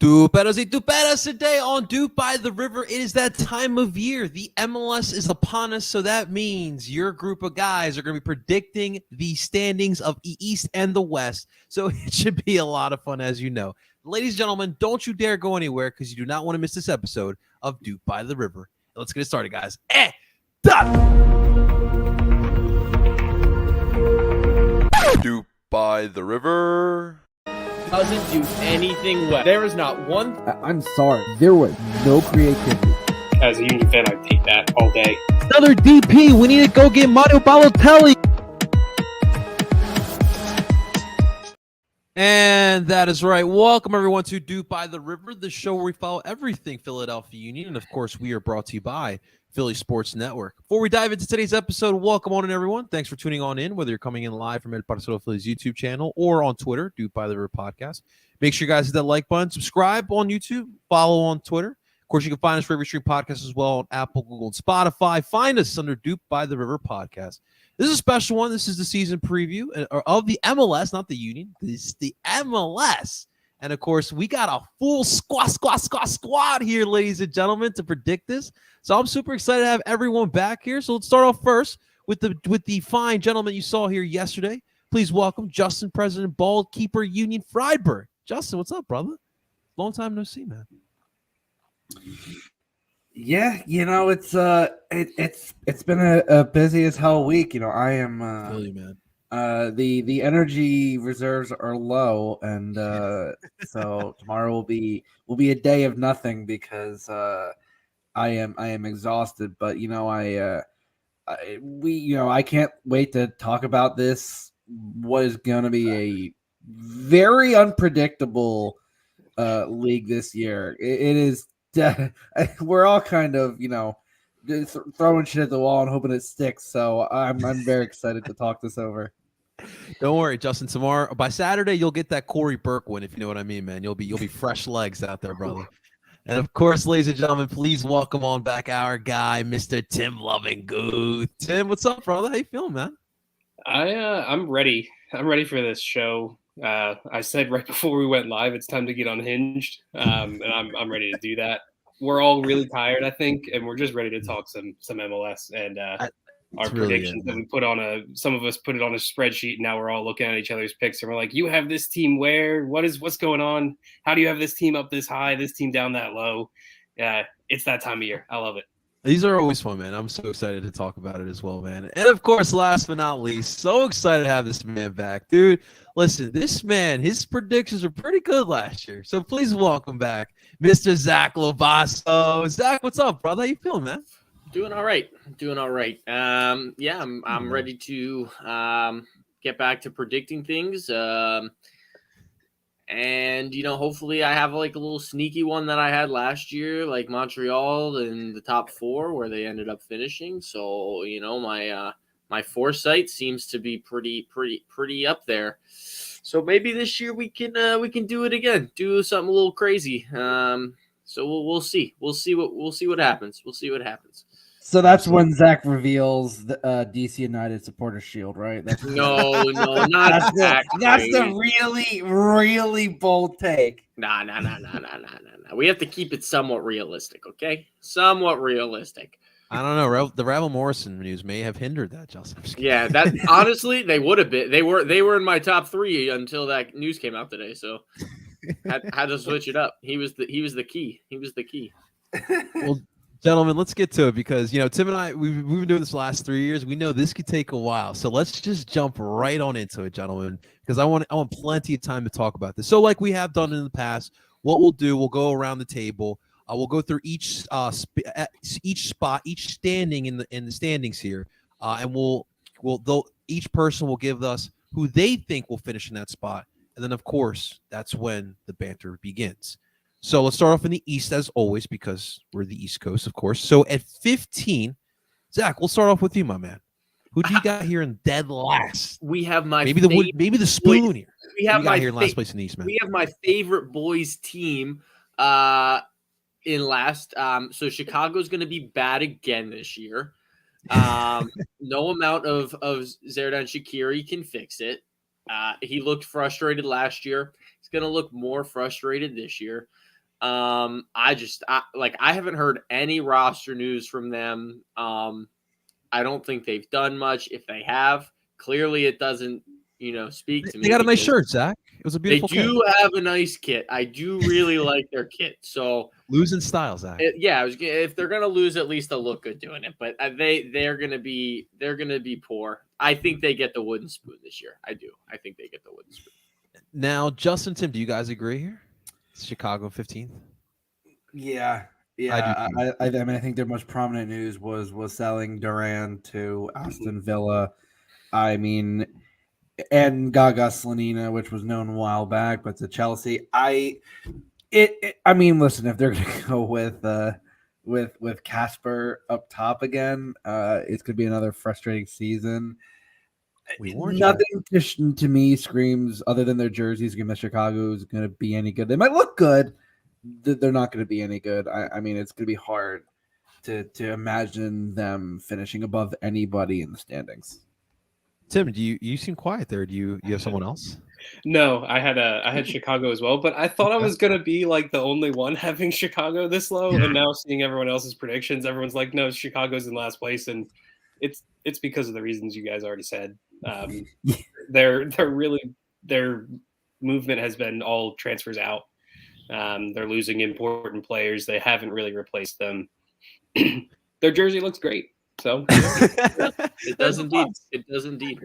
Duperos y duperos today on Dupe by the River. It is that time of year. The MLS is upon us, so that means your group of guys are going to be predicting the standings of the East and the West. So it should be a lot of fun, as you know. Ladies and gentlemen, don't you dare go anywhere because you do not want to miss this episode of Dupe by the River. Let's get it started, guys. Dupe by the River. Doesn't do anything well. There is not one. I'm sorry. There was no creativity. As a Union fan, I take that all day. Another DP. We need to go get Mario Balotelli. And that is right. Welcome, everyone, to Dupe by the River, the show where we follow everything Philadelphia Union. And, of course, we are brought to you by Philly Sports Network. Before we dive into today's episode, welcome on in, everyone. Thanks for tuning on in, whether you're coming in live from El Parcero Philly's YouTube channel or on Twitter, Dupe by the River Podcast. Make sure you guys hit that like button, subscribe on YouTube, follow on Twitter. Of course, you can find us wherever you stream podcasts as well on Apple, Google, and Spotify. Find us under Dupe by the River Podcast. This is a special one. This is the season preview of the MLS, not the Union. This is the MLS. And, of course, we got a full squad here, ladies and gentlemen, to predict this. So I'm super excited to have everyone back here. So let's start off first with the fine gentleman you saw here yesterday. Please welcome Justin, President Bald Keeper Union Friedberg. Justin, what's up, brother? Long time no see, man. Yeah, it's been a busy as hell week. I am Really, man. The energy reserves are low, and so tomorrow will be a day of nothing because I am exhausted. But I can't wait to talk about this. What is going to be a very unpredictable league this year. It is. We're all kind of throwing shit at the wall and hoping it sticks. So I'm very excited to talk this over. Don't worry, Justin. Tomorrow, by Saturday, you'll get that Corey Burke win, if you know what I mean, man. You'll be fresh legs out there, brother. And of course, ladies and gentlemen, please welcome on back our guy, Mr. Tim Lovingood. Tim, what's up, brother? How you feeling, man? I'm ready. I'm ready for this show. I said right before we went live, it's time to get unhinged, and I'm ready to do that. We're all really tired, I think, and we're just ready to talk some MLS and our predictions that we put on some of us put it on a spreadsheet, and now we're all looking at each other's picks, and we're like, you have this team where? What's going on? How do you have this team up this high, this team down that low? It's that time of year. I love it. These are always fun, man. I'm so excited to talk about it as well, man. And, of course, last but not least, so excited to have this man back. Dude, listen, this man, his predictions were pretty good last year. So please welcome back Mr. Zach Lovasso. Zach, what's up, brother? How you feeling, man? Doing all right. I'm ready to get back to predicting things. And, hopefully I have like a little sneaky one that I had last year, like Montreal in the top 4 where they ended up finishing. So, my foresight seems to be pretty up there. So maybe this year we can do it again, do something a little crazy. So we'll see. We'll see what happens. So that's when Zach reveals the DC United supporter shield, right? No, not Zach. That's the really, really bold take. Nah. We have to keep it somewhat realistic, okay? Somewhat realistic. I don't know. The Ravel Morrison news may have hindered that, Justin. Yeah, that honestly, they would have been. They were in my top 3 until that news came out today. So had to switch it up. He was the key. Well, gentlemen, let's get to it because, Tim and I, we've been doing this the last 3 years. We know this could take a while. So let's just jump right on into it, gentlemen, because I want plenty of time to talk about this. So like we have done in the past, what we'll do, we'll go around the table. We'll go through each spot, each standing in the standings here, and each person will give us who they think will finish in that spot, and then of course that's when the banter begins. So let's start off in the East as always because we're the East Coast, of course. So at 15, Zach, we'll start off with you, my man. Who do you got here in dead last? We have maybe the spoon here. We have my here in last place in the East, man. We have my favorite boys team. In last. So Chicago's going to be bad again this year. No amount of Xherdan Shaqiri can fix it. He looked frustrated last year. He's going to look more frustrated this year. I haven't heard any roster news from them. I don't think they've done much. If they have, clearly it doesn't, speak to me. They got a nice because shirt, Zach. It was a They beautiful kit. do have a nice kit. I do really like their kit. So Losing style, Zach. if they're gonna lose, at least they'll look good doing it. But they're gonna be poor. I think they get the wooden spoon this year. I do. I think they get the wooden spoon. Now, Justin, Tim, do you guys agree here? Chicago 15th. Yeah. I mean, I think their most prominent news was selling Duran to Aston Villa. I mean, and Gaga Slanina, which was known a while back, but to Chelsea. I mean, listen, if they're gonna go with Casper up top again, it's gonna be another frustrating season. Nothing to me screams, other than their jerseys, that Chicago is going to be any good. They might look good. They're not going to be any good. I mean, it's going to be hard to imagine them finishing above anybody in the standings. Tim, do you seem quiet there? Do you have someone else? No, I had Chicago as well, but I thought I was gonna be like the only one having Chicago this low, and now seeing everyone else's predictions, everyone's like, no, Chicago's in last place, and it's because of the reasons you guys already said. Their movement has been all transfers out. They're losing important players. They haven't really replaced them. Their jersey looks great. So it does indeed. It does indeed.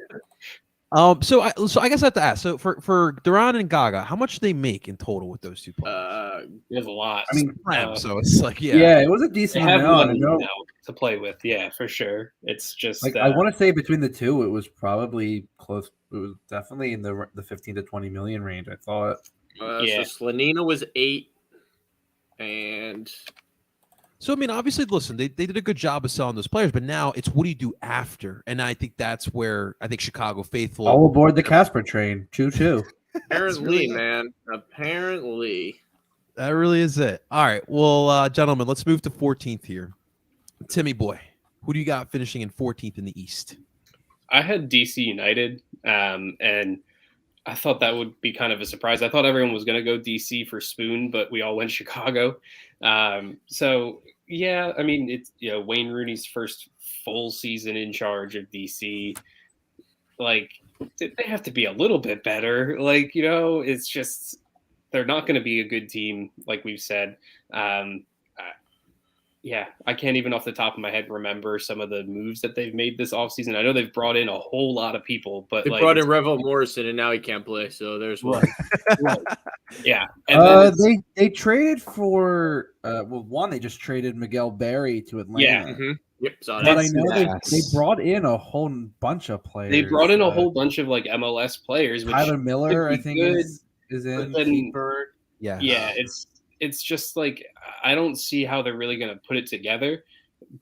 So I guess I have to ask. So for Duran and Gaga, how much do they make in total with those two players? There's a lot. I mean, so it's like it was a decent amount to play with. Yeah, for sure. It's just like I want to say between the two, it was probably close. It was definitely in the 15 to 20 million range. I thought. So Slanina was 8, and. So, I mean, obviously, listen, they did a good job of selling those players, but now it's what do you do after? And I think that's where I think Chicago faithful. All aboard the Casper train. Choo-choo. Apparently, man. Apparently. That really is it. All right. Well, gentlemen, let's move to 14th here. Timmy boy, who do you got finishing in 14th in the East? I had DC United, and I thought that would be kind of a surprise. I thought everyone was going to go DC for Spoon, but we all went Chicago. So yeah, I mean, it's Wayne Rooney's first full season in charge of DC. Like, they have to be a little bit better. Like, it's just they're not going to be a good team, like we've said. Yeah, I can't even off the top of my head remember some of the moves that they've made this offseason. I know they've brought in a whole lot of people, but they brought in Revo Morrison, and now he can't play. So there's one. Right. Yeah, and they traded for one. They just traded Miguel Berry to Atlanta. Yeah. Mm-hmm. Yep. But I know they brought in a whole bunch of players. They brought in a whole bunch of like MLS players. Which Tyler Miller, I think, is in. Yeah, it's just like I don't see how they're really going to put it together,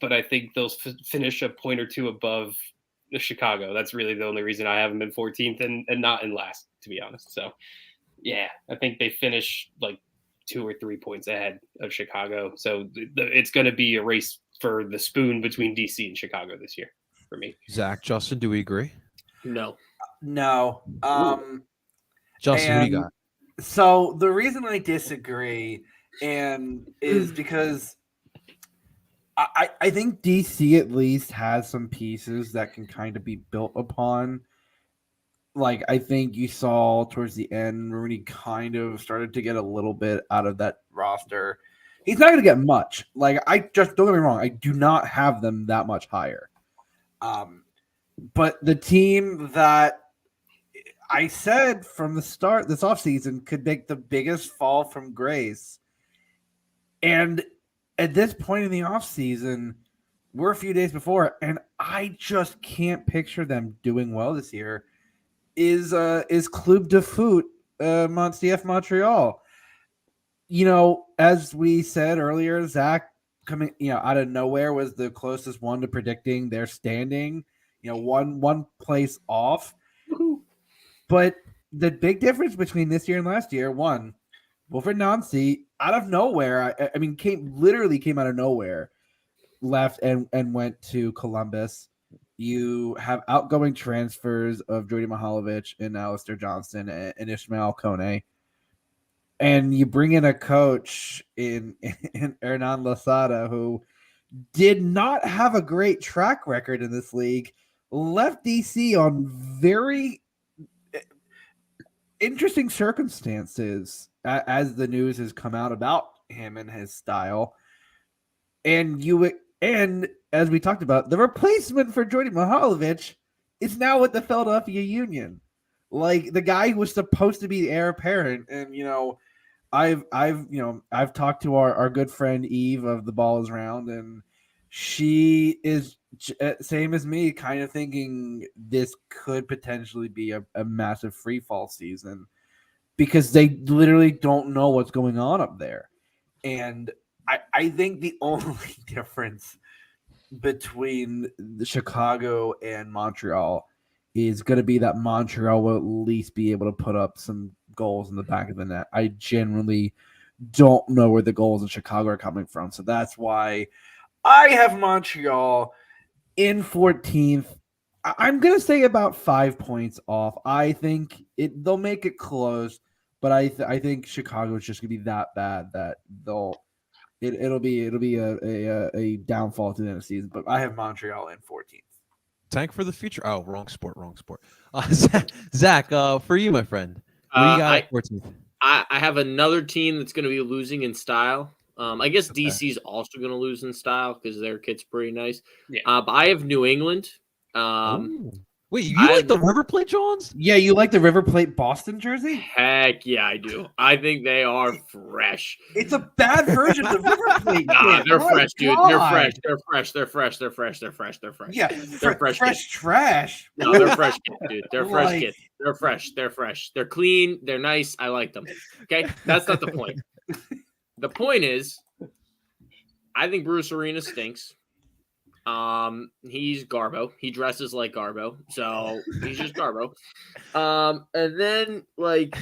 but I think they'll finish a point or two above the Chicago. That's really the only reason I have them in 14th and not in last, to be honest. So, yeah, I think they finish like 2 or 3 points ahead of Chicago. So it's going to be a race for the spoon between DC and Chicago this year for me. Zach, Justin, do we agree? No. Justin, who do you got? So the reason I disagree is because I think DC at least has some pieces that can kind of be built upon. Like, I think you saw towards the end, Rooney kind of started to get a little bit out of that roster. He's not going to get much. Like, don't get me wrong, I do not have them that much higher. But the team that I said from the start this offseason could make the biggest fall from grace. And at this point in the offseason, we're a few days before, and I just can't picture them doing well this year. Is Club de Foot CF Montreal. As we said earlier, Zach coming out of nowhere was the closest one to predicting their standing, one place off. But the big difference between this year and last year, one, Wilfred Nancy out of nowhere, I mean, came out of nowhere, left and went to Columbus. You have outgoing transfers of Jordy Mihalovic and Alistair Johnston and Ishmael Kone. and you bring in a coach in Hernan Losada who did not have a great track record in this league, left DC on very interesting circumstances as the news has come out about him and his style. And as we talked about, the replacement for Jordy Mihailovic is now with the Philadelphia Union. Like the guy who was supposed to be the heir apparent. And I've talked to our good friend Eve of The Ball Is Round, and she is same as me, kind of thinking this could potentially be a massive free fall season because they literally don't know what's going on up there. And I think the only difference between the Chicago and Montreal is going to be that Montreal will at least be able to put up some goals in the back of the net. I generally don't know where the goals in Chicago are coming from. So that's why I have Montreal in 14th. I'm going to say about 5 points off. I think they'll make it close, but I think Chicago is just going to be that bad that it'll be a downfall to the end of the season. But I have Montreal in 14th. Tank for the future. Oh, wrong sport. Zach, for you, my friend, what do you got at 14th? I have another team that's going to be losing in style. I guess DC's also going to lose in style because their kit's pretty nice. Yeah. But I have New England. Wait, you like the River Plate Johns? Yeah, you like the River Plate Boston jersey? Heck yeah, I do. I think they are fresh. It's a bad version of the River Plate. Nah, they're fresh, dude. God. They're fresh. Yeah, They're fresh trash. No, they're fresh kids, dude. They're fresh Like- kids. They're fresh. They're clean. They're nice. I like them. Okay, that's not the point. The point is, I think Bruce Arena stinks. He's Garbo. He dresses like Garbo, so he's just Garbo. And then like,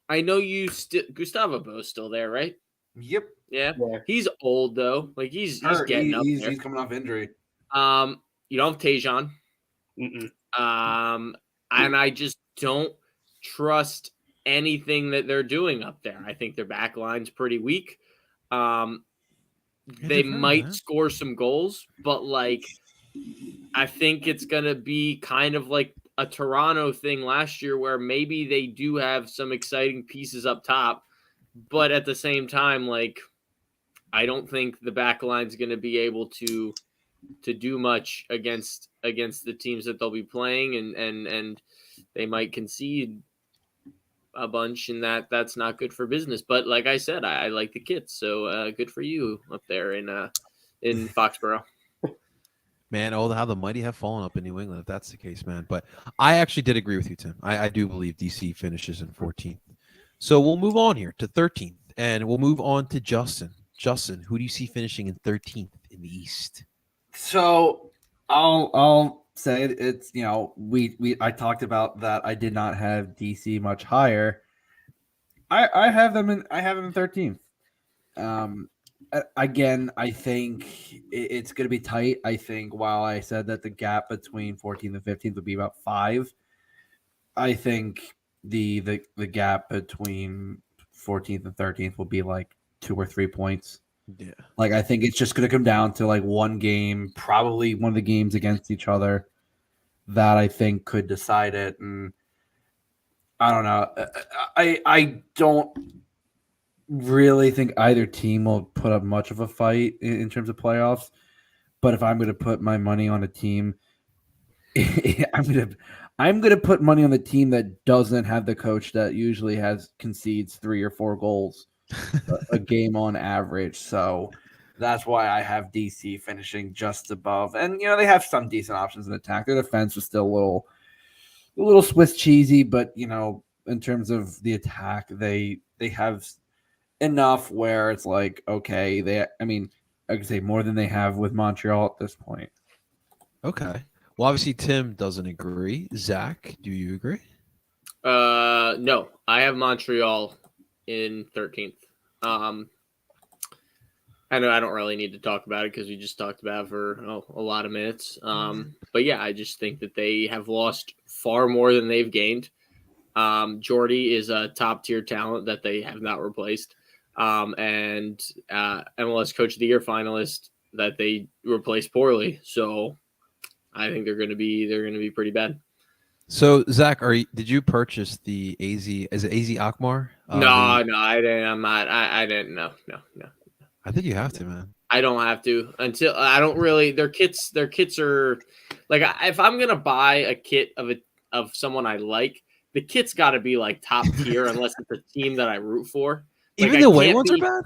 I know Gustavo Bo's still there, right? Yep. Yeah. He's old though. Like he's getting up there. He's coming off injury. You don't have Tejan. Mm-mm. And I just don't trust anything that they're doing up there. I think their back line's pretty weak. They might score some goals, but like I think it's gonna be kind of like a Toronto thing last year where maybe they do have some exciting pieces up top, but at the same time, like I don't think the back line's gonna be able to do much against the teams that they'll be playing, and they might concede a bunch, and that's not good for business. But like I said, I like the kits, so good for you up there in Foxborough. Man, how the mighty have fallen up in New England if that's the case, man. But I actually did agree with you, Tim. I do believe DC finishes in 14th. So we'll move on here to 13th, and we'll move on to Justin. Justin, who do you see finishing in 13th in the East? So I'll say it's I talked about that. I did not have DC much higher. I have them in 13th. Again, I think it's going to be tight. I think while I said that the gap between 14th and 15th would be about 5, I think the gap between 14th and 13th will be like 2 or 3 points. Yeah. Like I think it's just going to come down to like one game, probably one of the games against each other that I think could decide it. And I don't know. I don't really think either team will put up much of a fight in terms of playoffs. But if I'm going to put my money on a team, I'm going to put money on the team that doesn't have the coach that usually concedes 3 or 4 goals a game on average. So that's why I have DC finishing just above. And they have some decent options in attack. Their defense is still a little Swiss cheesy, but in terms of the attack, they have enough where it's like, okay, I could say more than they have with Montreal at this point. Okay. Well, obviously Tim doesn't agree. Zach, do you agree? No, I have Montreal in 13th. I know I don't really need to talk about it because we just talked about it for a lot of minutes. But yeah, I just think that they have lost far more than they've gained. Jordy is a top tier talent that they have not replaced. And MLS Coach of the Year finalist that they replaced poorly. So I think they're going to be pretty bad. So Zach, did you purchase the AZ? Is it AZ Akmar? No, I didn't. I'm not. I didn't. No. I think you have to, man. I don't have to until I don't really. Their kits are like if I'm gonna buy a kit of someone I like, the kit's got to be like top tier unless it's a team that I root for. Like, Even the away ones are bad.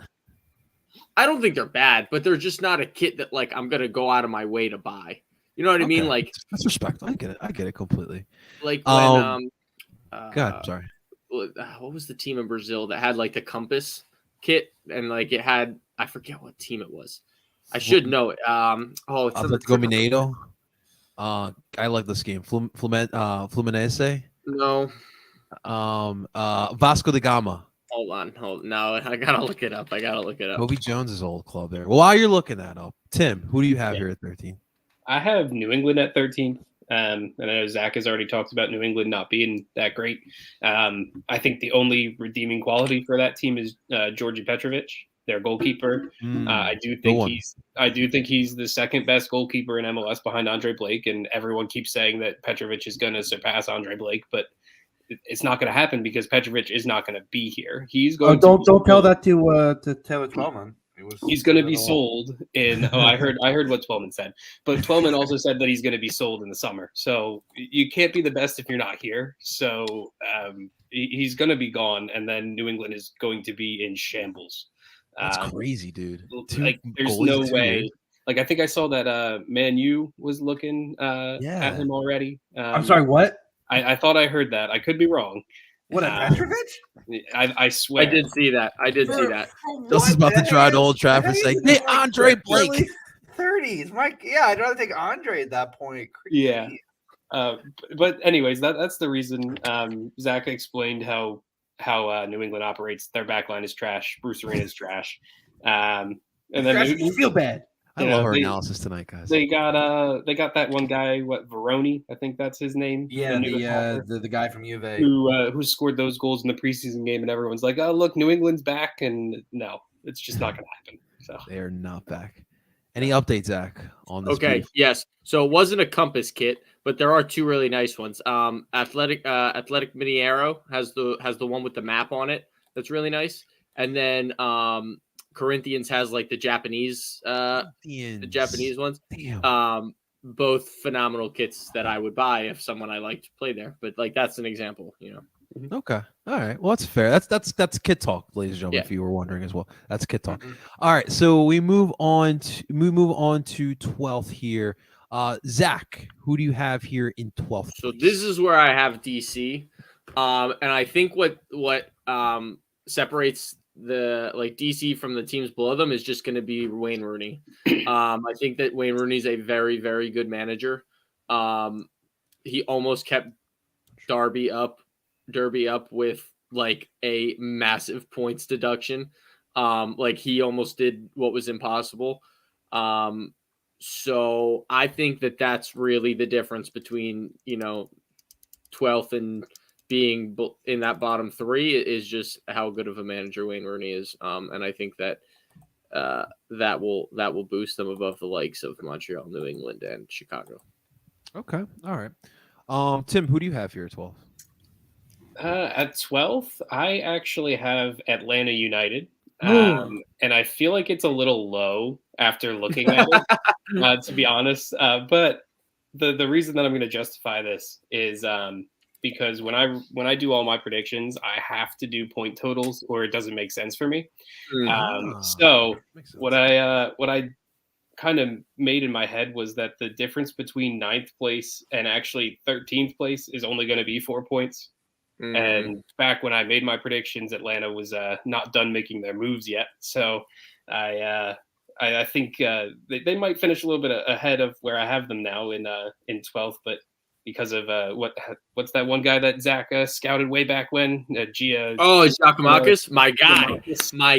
I don't think they're bad, but they're just not a kit that like I'm gonna go out of my way to buy. You know what I mean? Like that's respectful. I get it completely. Like when God, sorry. What was the team in Brazil that had like the compass kit and like it had I forget what team it was. I should know it. It's Atletico Mineiro. I like this game. Fluminense. No. Vasco da Gama. Hold on. No, I gotta look it up. Kobe Jones' old club there. Well, while you're looking that up, Tim, who do you have here at 13? I have New England at 13. And I know Zach has already talked about New England not being that great. I think the only redeeming quality for that team is Georgi Petrovic, their goalkeeper. I do think he's the second best goalkeeper in MLS behind Andre Blake, and everyone keeps saying that Petrovic is going to surpass Andre Blake, but it's not going to happen because Petrovic is not going to be here. He's going. Don't tell that to Taylor Twellman. He's going to be sold in. I heard what Twellman said, but Twellman also said that he's going to be sold in the summer. So you can't be the best if you're not here. So he's going to be gone, and then New England is going to be in shambles. That's crazy, dude. Like, there's no way. Like, I think I saw that Man U was looking at him already. I'm sorry, what? I thought I heard that. I could be wrong. What, Petrovic? I swear. I did see that. This is about to drive to Old Trafford saying, "Hey, Andre Blake." 30s, Mike. Yeah, I'd rather take Andre at that point. Yeah. But anyways, that's the reason. Zach explained how New England operates. Their backline is trash. Bruce Arena is trash. And then you feel bad. I love our analysis tonight, guys. They got that one guy, Veroni, I think that's his name. Yeah, the guy from Juve who scored those goals in the preseason game, and everyone's like, "Oh, look, New England's back," and no, it's just not going to happen. So they are not back. Any updates, Zach, on this? Okay, yes. So it wasn't a compass kit, but there are two really nice ones. Athletic Mineiro has the one with the map on it. That's really nice, and then Corinthians has like the Japanese ones. Damn. Both phenomenal kits that I would buy if someone I liked played there. But like that's an example, Okay. All right. Well, that's fair. That's kit talk, ladies and gentlemen. Yeah. If you were wondering as well, that's kit talk. All right. So we move on to 12th here. Zach, who do you have here in 12th? So this is where I have DC, and I think what separates the DC from the teams below them is just going to be Wayne Rooney. I think that Wayne Rooney is a very, very good manager. He almost kept Derby up with like a massive points deduction. Like he almost did what was impossible. So I think that that's really the difference between 12th and being in that bottom three is just how good of a manager Wayne Rooney is. And I think that that will boost them above the likes of Montreal, New England, and Chicago. Okay. All right. Tim, who do you have here at 12th? At 12th, I actually have Atlanta United. And I feel like it's a little low after looking at it, to be honest. But the reason that I'm going to justify this is because when I do all my predictions, I have to do point totals or it doesn't make sense for me. So what I kind of made in my head was that the difference between 9th place and actually 13th place is only going to be 4 points. And back when I made my predictions, Atlanta was not done making their moves yet. So I think they might finish a little bit ahead of where I have them now in 12th, but because of what's that one guy that Zach scouted way back when? Gia. Oh, Giacomakis, my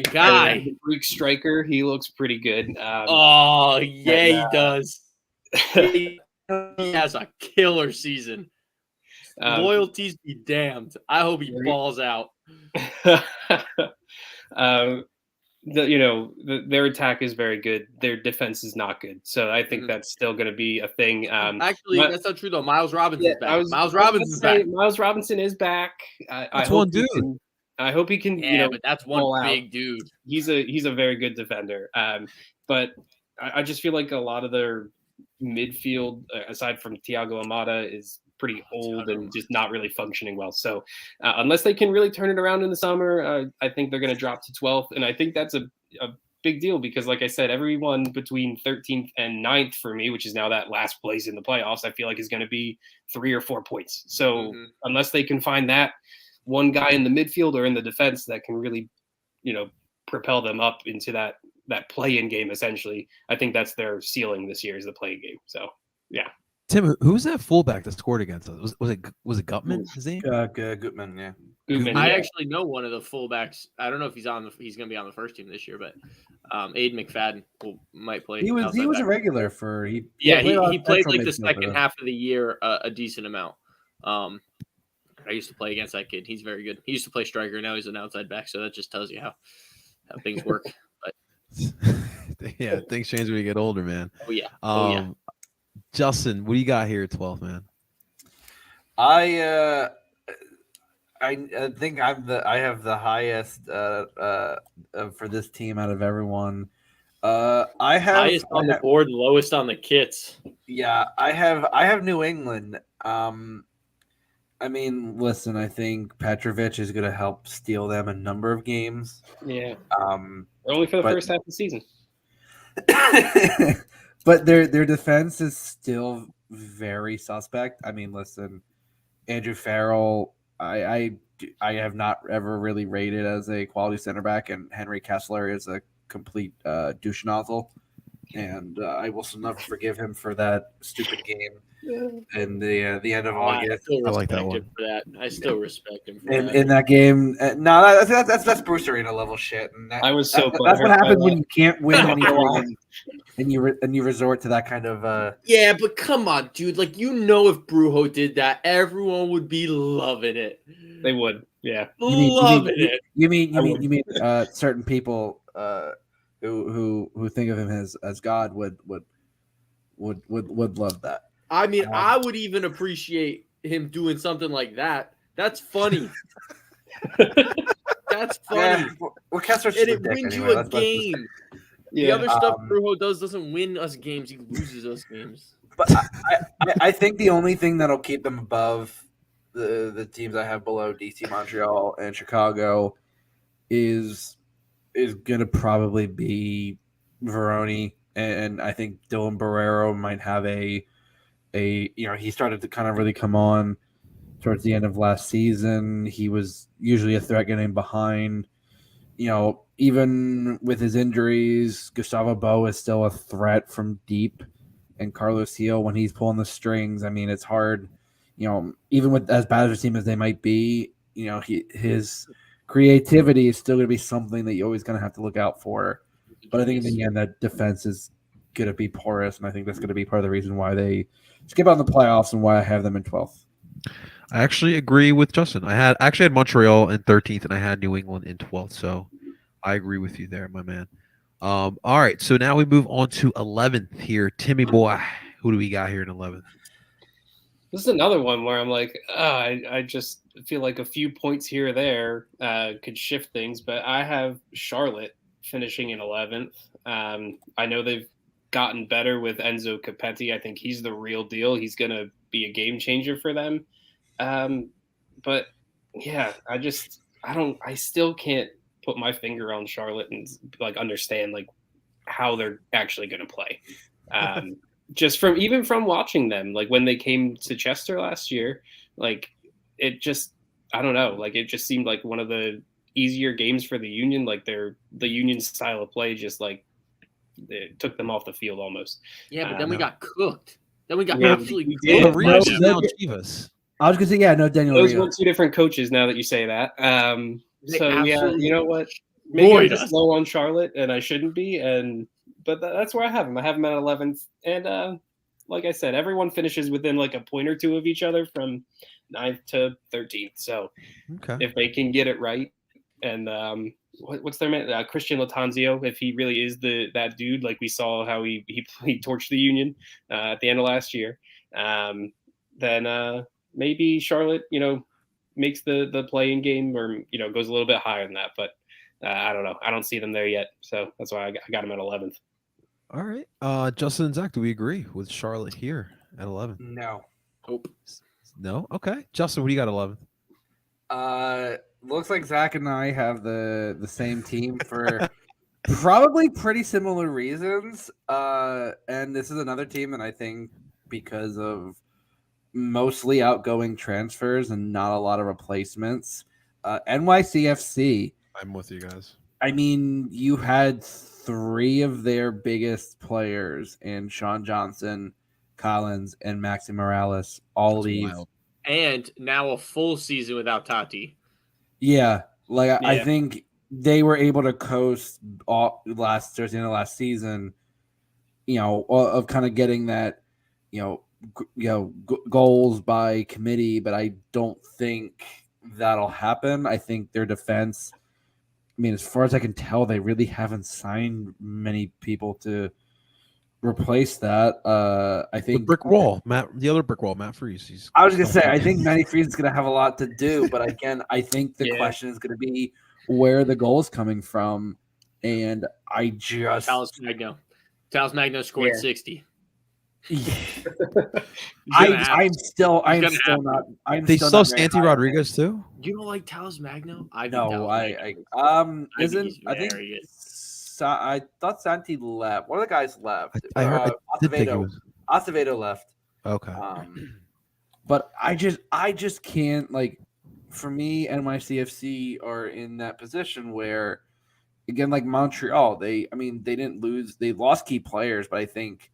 guy, Greek striker. He looks pretty good. He does. He has a killer season. Loyalties be damned. I hope he Right. balls out. Their attack is very good. Their defense is not good. So I think that's still going to be a thing. Actually, that's not true though. Miles Robinson's back. Miles Robinson is back. That's one dude. I hope he can. Yeah, but that's one ball big out. dude. He's a very good defender. But I just feel like a lot of their midfield, aside from Thiago Almada, is pretty old and just not really functioning well. So unless they can really turn it around in the summer, I think they're going to drop to 12th. And I think that's a big deal because, like I said, everyone between 13th and 9th for me, which is now that last place in the playoffs, I feel like is going to be 3 or 4 points. So unless they can find that one guy in the midfield or in the defense that can really, propel them up into that play-in game, essentially, I think that's their ceiling this year is the play-in game. So, yeah. Tim, who's that fullback that scored against us? Was it Gutman? His name? Gutman, yeah. Gutman, I yeah. actually know one of the fullbacks. I don't know if he's going to be on the first team this year, but Aiden McFadden might play. He was a regular for he played like the second half of the year a decent amount. I used to play against that kid. He's very good. He used to play striker. Now he's an outside back. So that just tells you how things work. But yeah, things change when you get older, man. Oh yeah. Justin, what do you got here at 12, man? I think I have the highest for this team out of everyone. I have highest on the board, lowest on the kits. Yeah, I have New England. I mean, listen, I think Petrovic is going to help steal them a number of games. Yeah. Only for the first half of the season. But their defense is still very suspect. I mean, listen, Andrew Farrell, I have not ever really rated as a quality center back, and Henry Kessler is a complete douche nozzle. And I will never forgive him for that stupid game in the end of August. I like that one. For that. I still respect him for in, that. in that game. No, that's Bruce Arena level shit. And I was so that's what happens when you can't win anything and you resort to that kind of. Yeah, but come on, dude. Like, if Brujo did that, everyone would be loving it. They would, yeah, loving it. You mean certain people who think of him as God would love that. I mean, I would even appreciate him doing something like that. That's funny. That's funny. Yeah, well, Kessler's and just it a dick wins anyway. you a game. The other stuff Brujo doesn't win us games. He loses us games. But I think the only thing that'll keep them above the teams I have below DC, Montreal, and Chicago is going to probably be Veroni, and I think Dylan Barrero might have he started to kind of really come on towards the end of last season. He was usually a threat getting behind. Even with his injuries, Gustavo Bo is still a threat from deep, and Carlos Heel, when he's pulling the strings, I mean, it's hard. Even with as bad as a team as they might be, his creativity is still going to be something that you're always going to have to look out for. But I think in the end, that defense is going to be porous, and I think that's going to be part of the reason why they skip out in the playoffs and why I have them in 12th. I actually agree with Justin. I had Montreal in 13th, and I had New England in 12th. So I agree with you there, my man. All right, so now we move on to 11th here. Timmy boy, who do we got here in 11th? This is another one where I'm like, I just feel like a few points here or there could shift things, but I have Charlotte finishing in 11th. I know they've gotten better with Enzo Capetti. I think he's the real deal. He's going to be a game changer for them. But yeah, I still can't put my finger on Charlotte and understand how they're actually going to play. Just from watching them, when they came to Chester last year, it just, I don't know, it just seemed like one of the easier games for the Union. The Union style of play just it took them off the field almost. Yeah, but then we got cooked. Then we got absolutely did. cooked. I was going to say, no Daniel Those Rio. were two different coaches now that you say that. So yeah, you know what? Maybe Maybe I'm just low on Charlotte, and I shouldn't be. But that's where I have them. I have them at 11th. And like I said, everyone finishes within a point or two of each other from 9th to 13th. So Okay. if they can get it right, and what's their man, Christian Latanzio, if he really is that dude, like we saw how he torched the Union at the end of last year, then maybe Charlotte, makes the play-in game, or goes a little bit higher than that. But I don't know. I don't see them there yet, so that's why I got them at 11th. All right. Justin and Zach, do we agree with Charlotte here at 11? No. Hope. No. Okay. Justin, what do you got 11th? Looks like Zach and I have the same team for probably pretty similar reasons. And this is another team that I think, because of mostly outgoing transfers and not a lot of replacements, NYCFC. I'm with you guys. I mean, you had 3 of their biggest players in Sean Johnson, Collins, and Maxi Morales all leave. Wild. And now a full season without Tati. Yeah, like I Yeah. think they were able to coast all towards the end of last season, of kind of getting that, goals by committee, but I don't think that'll happen. I think their defense, I mean, as far as I can tell, they really haven't signed many people to replace that. I The think brick wall, the other brick wall, Matt Freese. I was gonna say, I think Matty Freeze is gonna have a lot to do, but again, I think the Yeah. question is gonna be where the goal is coming from, and I just Talos Magno. Talos Magno scored Yeah. 60. I'm still gonna not. They still still not very Santi high on Rodriguez too. You don't like Talos Magno? I think No, Talos I Magno. I think he's I think very good. I thought Santi left. One of the guys left. I heard. I did think it was Acevedo left. okay. But I just can't, like, for me, NYCFC are in that position where, again, like Montreal, they didn't lose, they lost key players, but I think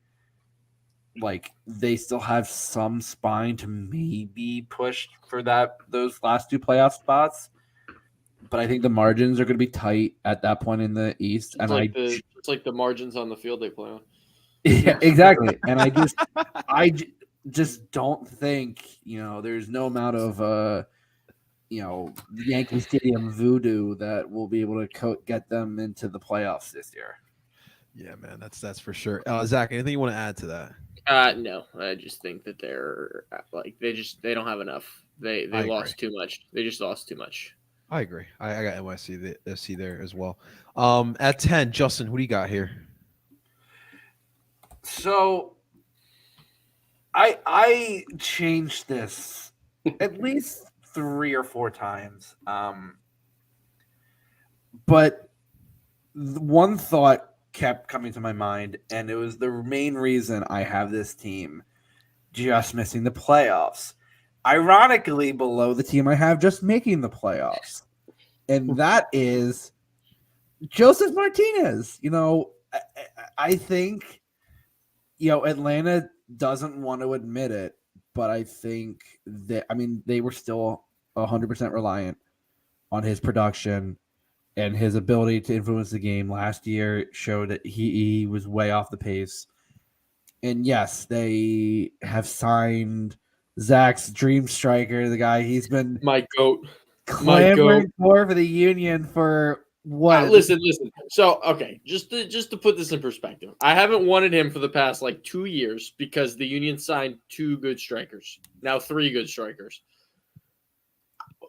like they still have some spine to maybe push for those last 2 playoff spots. But I think the margins are going to be tight at that point in the East, It's like the margins on the field they play on. yeah, exactly. And I just don't think, there's no amount of Yankee Stadium voodoo that will be able to get them into the playoffs this year. Yeah, man, that's for sure. Zach, anything you want to add to that? No, I just think that they're like they don't have enough. They lost too much. They just lost too much. I agree. I got NYC there as well. At 10, Justin, who do you got here? So I changed this at least 3 or 4 times. But one thought kept coming to my mind, and it was the main reason I have this team just missing the playoffs. Ironically, below the team I have just making the playoffs. And that is Joseph Martinez. I think, Atlanta doesn't want to admit it, but I think that, they were still 100% reliant on his production, and his ability to influence the game last year showed that he was way off the pace. And yes, they have signed Zach's dream striker, the guy he's been My goat. clamoring for the Union for what? Listen. So, okay, just to put this in perspective, I haven't wanted him for the past 2 years because the Union signed 2 good strikers, now 3 good strikers.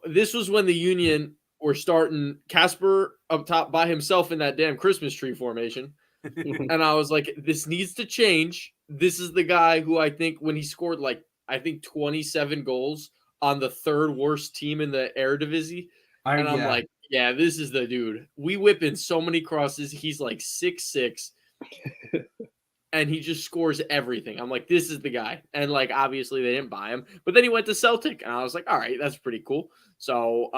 This was when the Union were starting Casper up top by himself in that damn Christmas tree formation. And I was like, this needs to change. This is the guy who I think when he scored 27 goals on the 3rd worst team in the Eredivisie. And I'm like, yeah, this is the dude. We whip in so many crosses. He's 6'6", and he just scores everything. I'm like, this is the guy. And obviously they didn't buy him, but then he went to Celtic, and I was like, all right, that's pretty cool. So,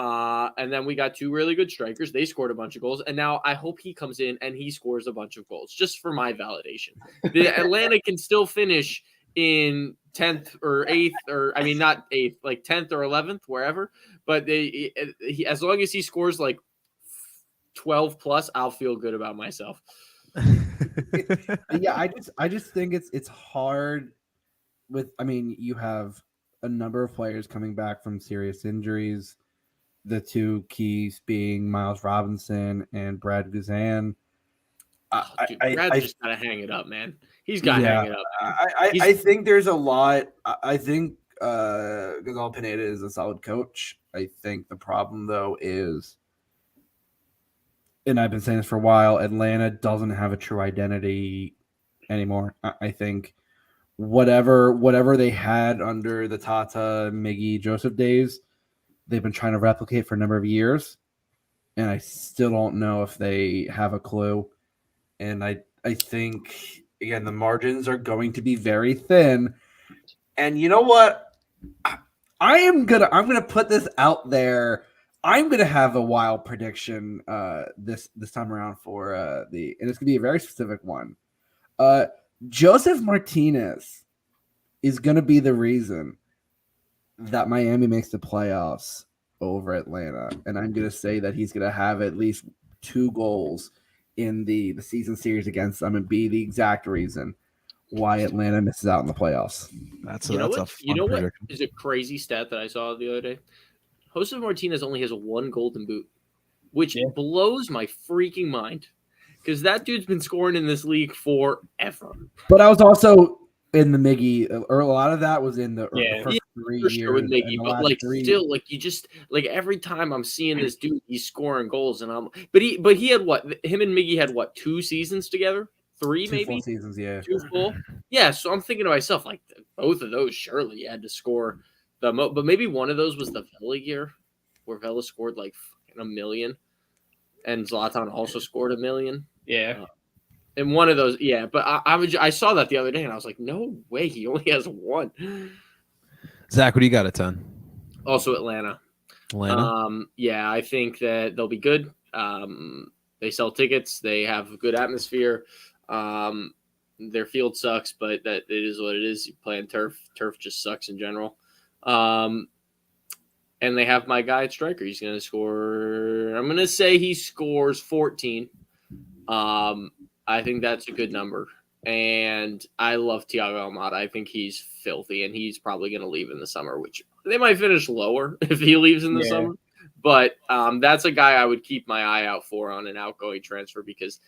and then we got 2 really good strikers. They scored a bunch of goals, and now I hope he comes in and he scores a bunch of goals just for my validation. The Atlanta can still finish in 10th or 8th, or not 8th, 10th or 11th, wherever. But as long as he scores 12 plus, I'll feel good about myself. Yeah, I just think it's hard with. You have a number of players coming back from serious injuries. The two keys being Miles Robinson and Brad Guzan. Dude, Brad's just gotta hang it up, man. He's got to Yeah, hang it up. I think there's a lot. I think Gonzalo Pineda is a solid coach. I think the problem, though, is, and I've been saying this for a while, Atlanta doesn't have a true identity anymore. I think whatever they had under the Tata, Miggy, Joseph days, they've been trying to replicate for a number of years, and I still don't know if they have a clue. And I think, again, the margins are going to be very thin. And you know what? I'm gonna put this out there. I'm gonna have a wild prediction this time around for and it's gonna be a very specific one. Joseph Martinez is gonna be the reason that Miami makes the playoffs over Atlanta, and I'm gonna say that he's gonna have at least 2 goals in the season series against them and be the exact reason why Atlanta misses out in the playoffs. That's You know a what? fun You know what prediction. is a crazy stat that I saw the other day? Josef Martinez only has 1 golden boot, which blows my freaking mind because that dude's been scoring in this league forever. But I was also in the Miggy, or a lot of that was in the first 3 For years. sure with Miggy, and the but last like 3 still, like you just like every time I'm seeing this dude, he's scoring goals, and but he had what? Him and Miggy had what? 2 seasons together? 3 2 maybe? full seasons, yeah. 2 full? Yeah, so I'm thinking to myself, like, both of those surely had to score the most. But maybe one of those was the Vela year where Vela scored like fucking 1 million and Zlatan also scored 1 million. Yeah. And one of those, yeah. But I saw that the other day and I was like, no way, he only has 1. Zach, what do you got at 10? Also Atlanta. Yeah, I think that they'll be good. They sell tickets. They have a good atmosphere. Their field sucks, but that it is what it is. You play on turf. Turf just sucks in general. And they have my guy at striker. He's going to score. I'm going to say he scores 14. I think that's a good number. And I love Thiago Almada. I think he's filthy, and he's probably going to leave in the summer, which they might finish lower if he leaves in the summer. But that's a guy I would keep my eye out for on an outgoing transfer because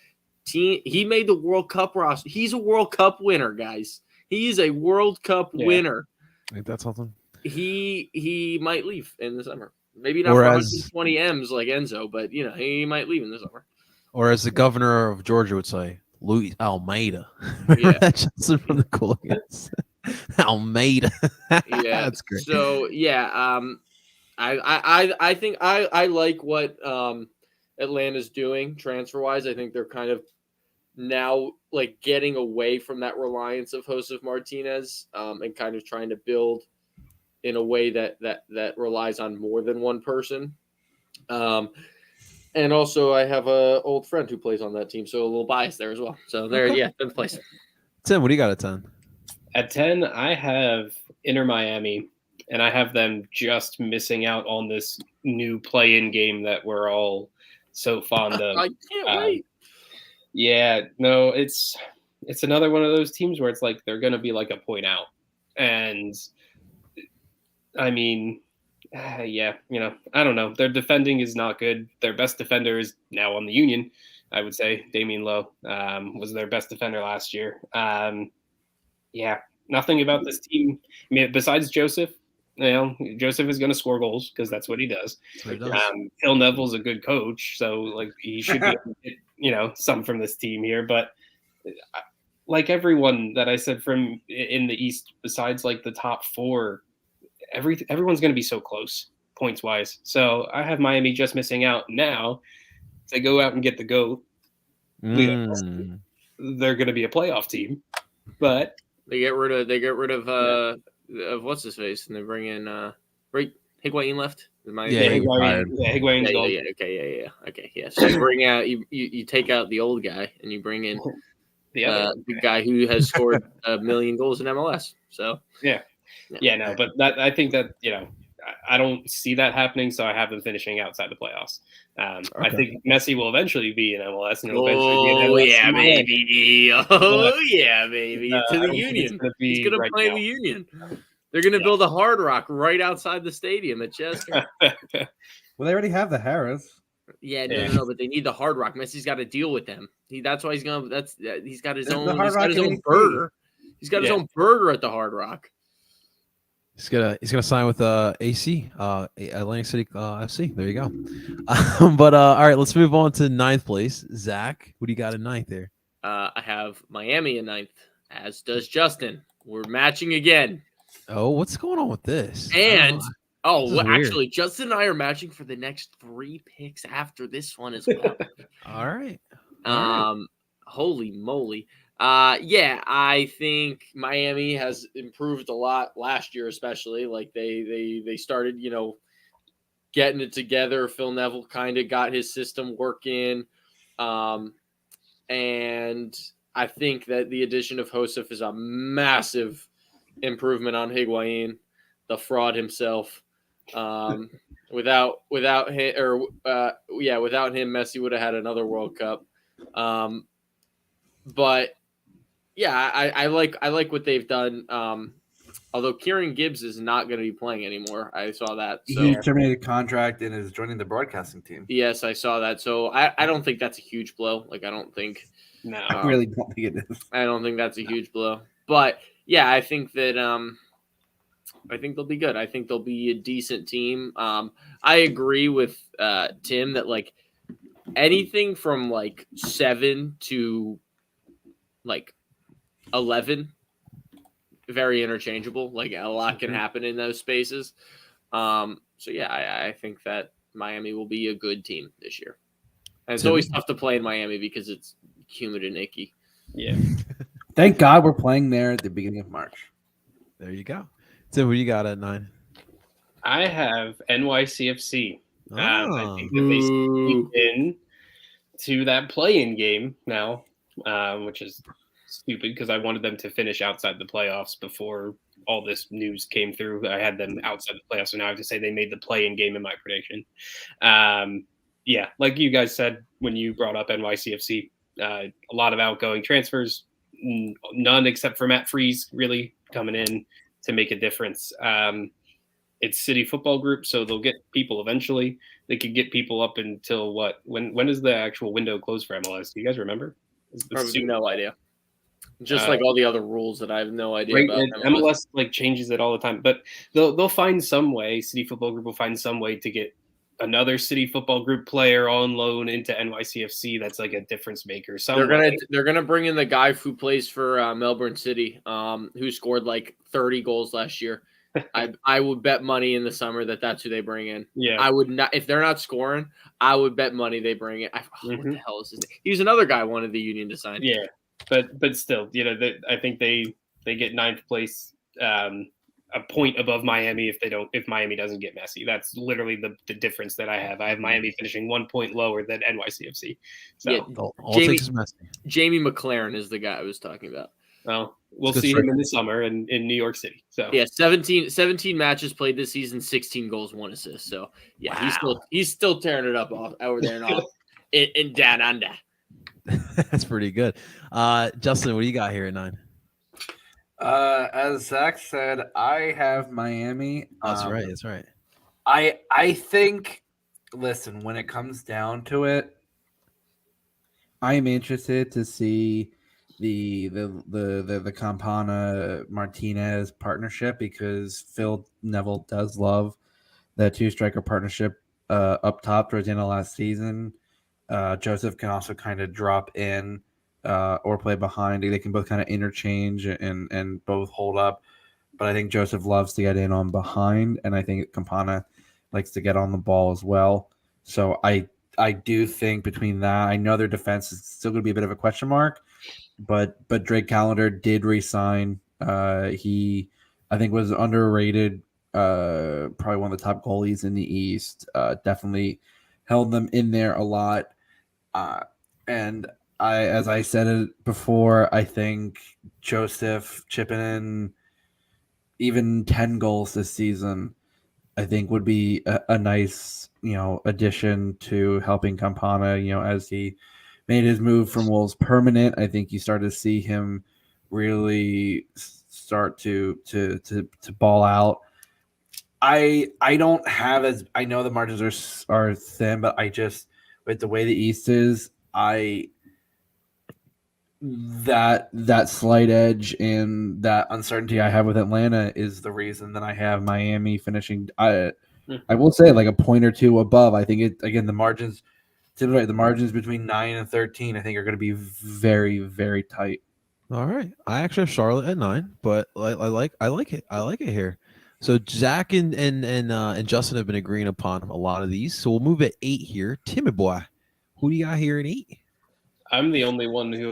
he made the World Cup roster. He's a World Cup winner, guys. He's a World Cup winner. Ain't that something? He might leave in the summer. Maybe not for 120 M's like Enzo, but he might leave in the summer. Or as the governor of Georgia would say, Luis Almeida. Yeah. Johnson from the Coolians. Almeida. Yeah, that's great. So I think I like what Atlanta's doing transfer wise. I think they're kind of now like getting away from that reliance of Josef Martinez and kind of trying to build in a way that relies on more than one person. And also I have a old friend who plays on that team, so a little bias there as well. So there, yeah, fifth place. Tim, what do you got at 10? At 10, I have Inter Miami, and I have them just missing out on this new play-in game that we're all so fond of. I can't wait. Yeah, no, it's another one of those teams where it's like they're going to be like a point out. And, I mean, I don't know. Their defending is not good. Their best defender is now on the Union, I would say. Damian Lowe was their best defender last year. Nothing about this team. I mean, besides Joseph, Joseph is going to score goals because that's what he does. Phil Neville's a good coach, so like he should be able to get, some from this team here. But like everyone that I said from in the East, besides like the top 4, everyone's going to be so close points wise. So I have Miami just missing out now. If they go out and get the GOAT, they're going to be a playoff team, but they get rid of what's his face, and they bring in Higuain left. Higuain's gone. Okay. So you bring out you take out the old guy and you bring in the guy who has scored 1 million goals in MLS. So but I think that I don't see that happening, so I have them finishing outside the playoffs. I think Messi will eventually be in MLS, and he'll eventually be in MLS. baby! To the Union. He's gonna play the Union. They're going to build a Hard Rock right outside the stadium at Chester. Well, they already have the Harris. Yeah, no, but they need the Hard Rock. Messi's got to deal with them. That's why he's going to he's got his own burger. He's got his own burger at the Hard Rock. He's gonna sign with AC, Atlantic City FC. There you go. But all right, let's move on to ninth place. Zach, what do you got in ninth there? I have Miami in ninth, as does Justin. We're matching again. Oh, what's going on with this? And actually, Justin and I are matching for the next 3 picks after this one as well. All right. Holy moly. Yeah, I think Miami has improved a lot last year, especially. Like they started, getting it together. Phil Neville kind of got his system working. And I think that the addition of Josef is a massive improvement on Higuain, the fraud himself. Without him, without him, Messi would have had another World Cup. But yeah, I like what they've done. Although Kieran Gibbs is not going to be playing anymore, I saw that. So. He terminated contract and is joining the broadcasting team. Yes, I saw that. So I don't think that's a huge blow. Like I don't think. No, I really don't think it is. I don't think that's a huge blow. But yeah, I think that I think they'll be good. I think they'll be a decent team. I agree with Tim that like anything from like 7 to like 11, very interchangeable. Like a lot can happen in those spaces. So yeah, I think that Miami will be a good team this year. And it's always tough to play in Miami because it's humid and icky. Yeah. Thank God we're playing there at the beginning of March. There you go. Tim, what do you got at 9? I have NYCFC. I think that they sneaked in to that play-in game now, which is stupid because I wanted them to finish outside the playoffs before all this news came through. I had them outside the playoffs, so now I have to say they made the play-in game in my prediction. Yeah, like you guys said when you brought up NYCFC, a lot of outgoing transfers, none except for Matt Freese really coming in to make a difference. It's City Football Group, so they'll get people eventually. They could get people up until what? When is the actual window close for MLS? Do you guys remember? Probably no idea. Just like all the other rules that I have no idea about. MLS like changes it all the time, but they'll find some way. City Football Group will find some way to get another City Football Group player on loan into NYCFC. That's like a difference maker. They're gonna bring in the guy who plays for Melbourne City, who scored like 30 goals last year. I would bet money in the summer that's who they bring in. Yeah, I would not if they're not scoring. I would bet money they bring it. What the hell is his name? He was another guy wanted the Union to sign. Yeah, but still, I think they get 9th place, a point above Miami if Miami doesn't get Messi. That's literally the difference that I have. I have Miami finishing 1 point lower than NYCFC. So yeah, Jamie McLaren is the guy I was talking about. Well, we'll see him in the summer in New York City. So yeah, 17 matches played this season, 16 goals, 1 assist. So yeah, wow. he's still tearing it up over there in Down Under. That's pretty good. Justin, what do you got here at 9? As Zach said, I have Miami. That's right. That's right. I think. Listen, when it comes down to it, I'm interested to see the Campana Martinez partnership because Phil Neville does love that 2-striker partnership up top towards the end of last season. Joseph can also kind of drop in or play behind. They can both kind of interchange and both hold up. But I think Joseph loves to get in on behind, and I think Campana likes to get on the ball as well. So I do think between that, I know their defense is still going to be a bit of a question mark, but Drake Callender did resign. He, I think, was underrated. Probably one of the top goalies in the East. Definitely held them in there a lot. And as I said it before, I think Joseph chipping in even 10 goals this season, I think would be a nice, addition to helping Campana, as he made his move from Wolves permanent. I think you started to see him really start to ball out. I don't have as I know the margins are thin, but I just with the way the East is, that slight edge and that uncertainty I have with Atlanta is the reason that I have Miami finishing. I will say like a point or two above. I think it again the margins. Typically, the margins between 9 and 13, I think, are going to be very, very tight. All right. I actually have Charlotte at 9, but I like it. I like it here. So Zach and Justin have been agreeing upon a lot of these. So we'll move at 8 here. Timmy boy, who do you got here at 8? I'm the only one who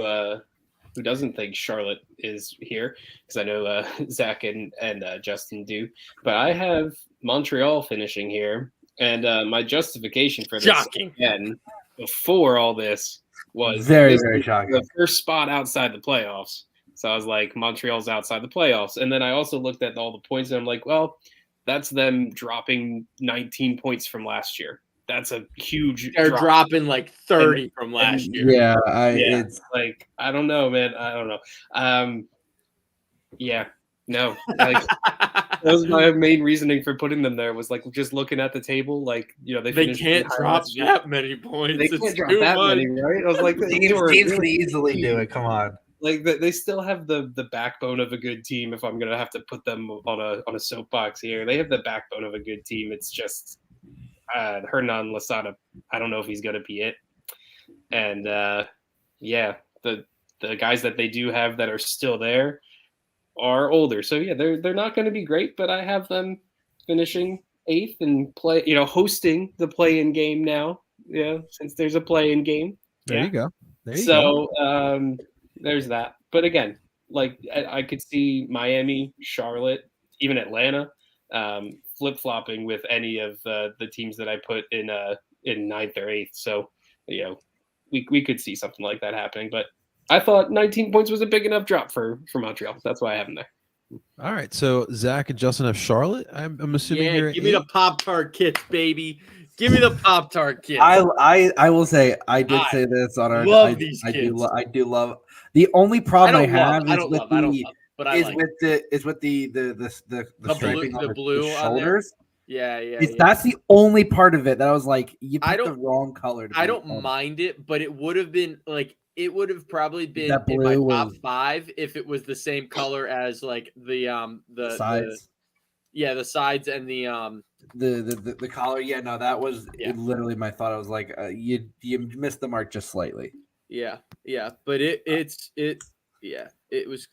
doesn't think Charlotte is here because I know Zach and Justin do, but I have Montreal finishing here, and my justification for this Shocking. again before all this was Very, this very was shocking. the first spot outside the playoffs. So I was like, Montreal's outside the playoffs, and then I also looked at all the points, and I'm like, well, that's them dropping 19 points from last year. That's a huge. They're drop. dropping like 30 from last year. Yeah, It's like I don't know, man. I don't know. Yeah, no. Like that was my main reasoning for putting them there was like just looking at the table, like they They can't drop last year. that many points. They It's can't drop too that much. many, right? I was like, teams could easily do it. Come on. like they still have the backbone of a good team. If I'm gonna have to put them on a soapbox here, they have the backbone of a good team. It's just Hernan Losada. I don't know if he's gonna be it. And yeah, the guys that they do have that are still there are older. So yeah, they're not going to be great, but I have them finishing 8th and hosting the play-in game now. Yeah, since there's a play-in game. There you go. There you So go. there's that. But again, like I could see Miami, Charlotte, even Atlanta flip-flopping with any of the teams that I put in 9th or 8th. So we could see something like that happening. But I thought 19 points was a big enough drop for Montreal. That's why I have them there. All right. So Zach and Justin have Charlotte. I'm assuming here. Give me the Pop-Tart kits, baby. Give me the Pop-Tart kits. I will say I did say this on our. Love these I kids. I do love. The only problem I have I is don't with love, the but I like the striping the on blue the on there. shoulders. Yeah. That's the only part of it that I was like, you I picked the don't- wrong color. I don't mind it, but it would have been like it would have probably been That in my blue top was- 5 if it was the same color as like the sides. the sides and The collar. Yeah, no, that was Yeah. literally my thought. I was like, you missed the mark just slightly. yeah, but it was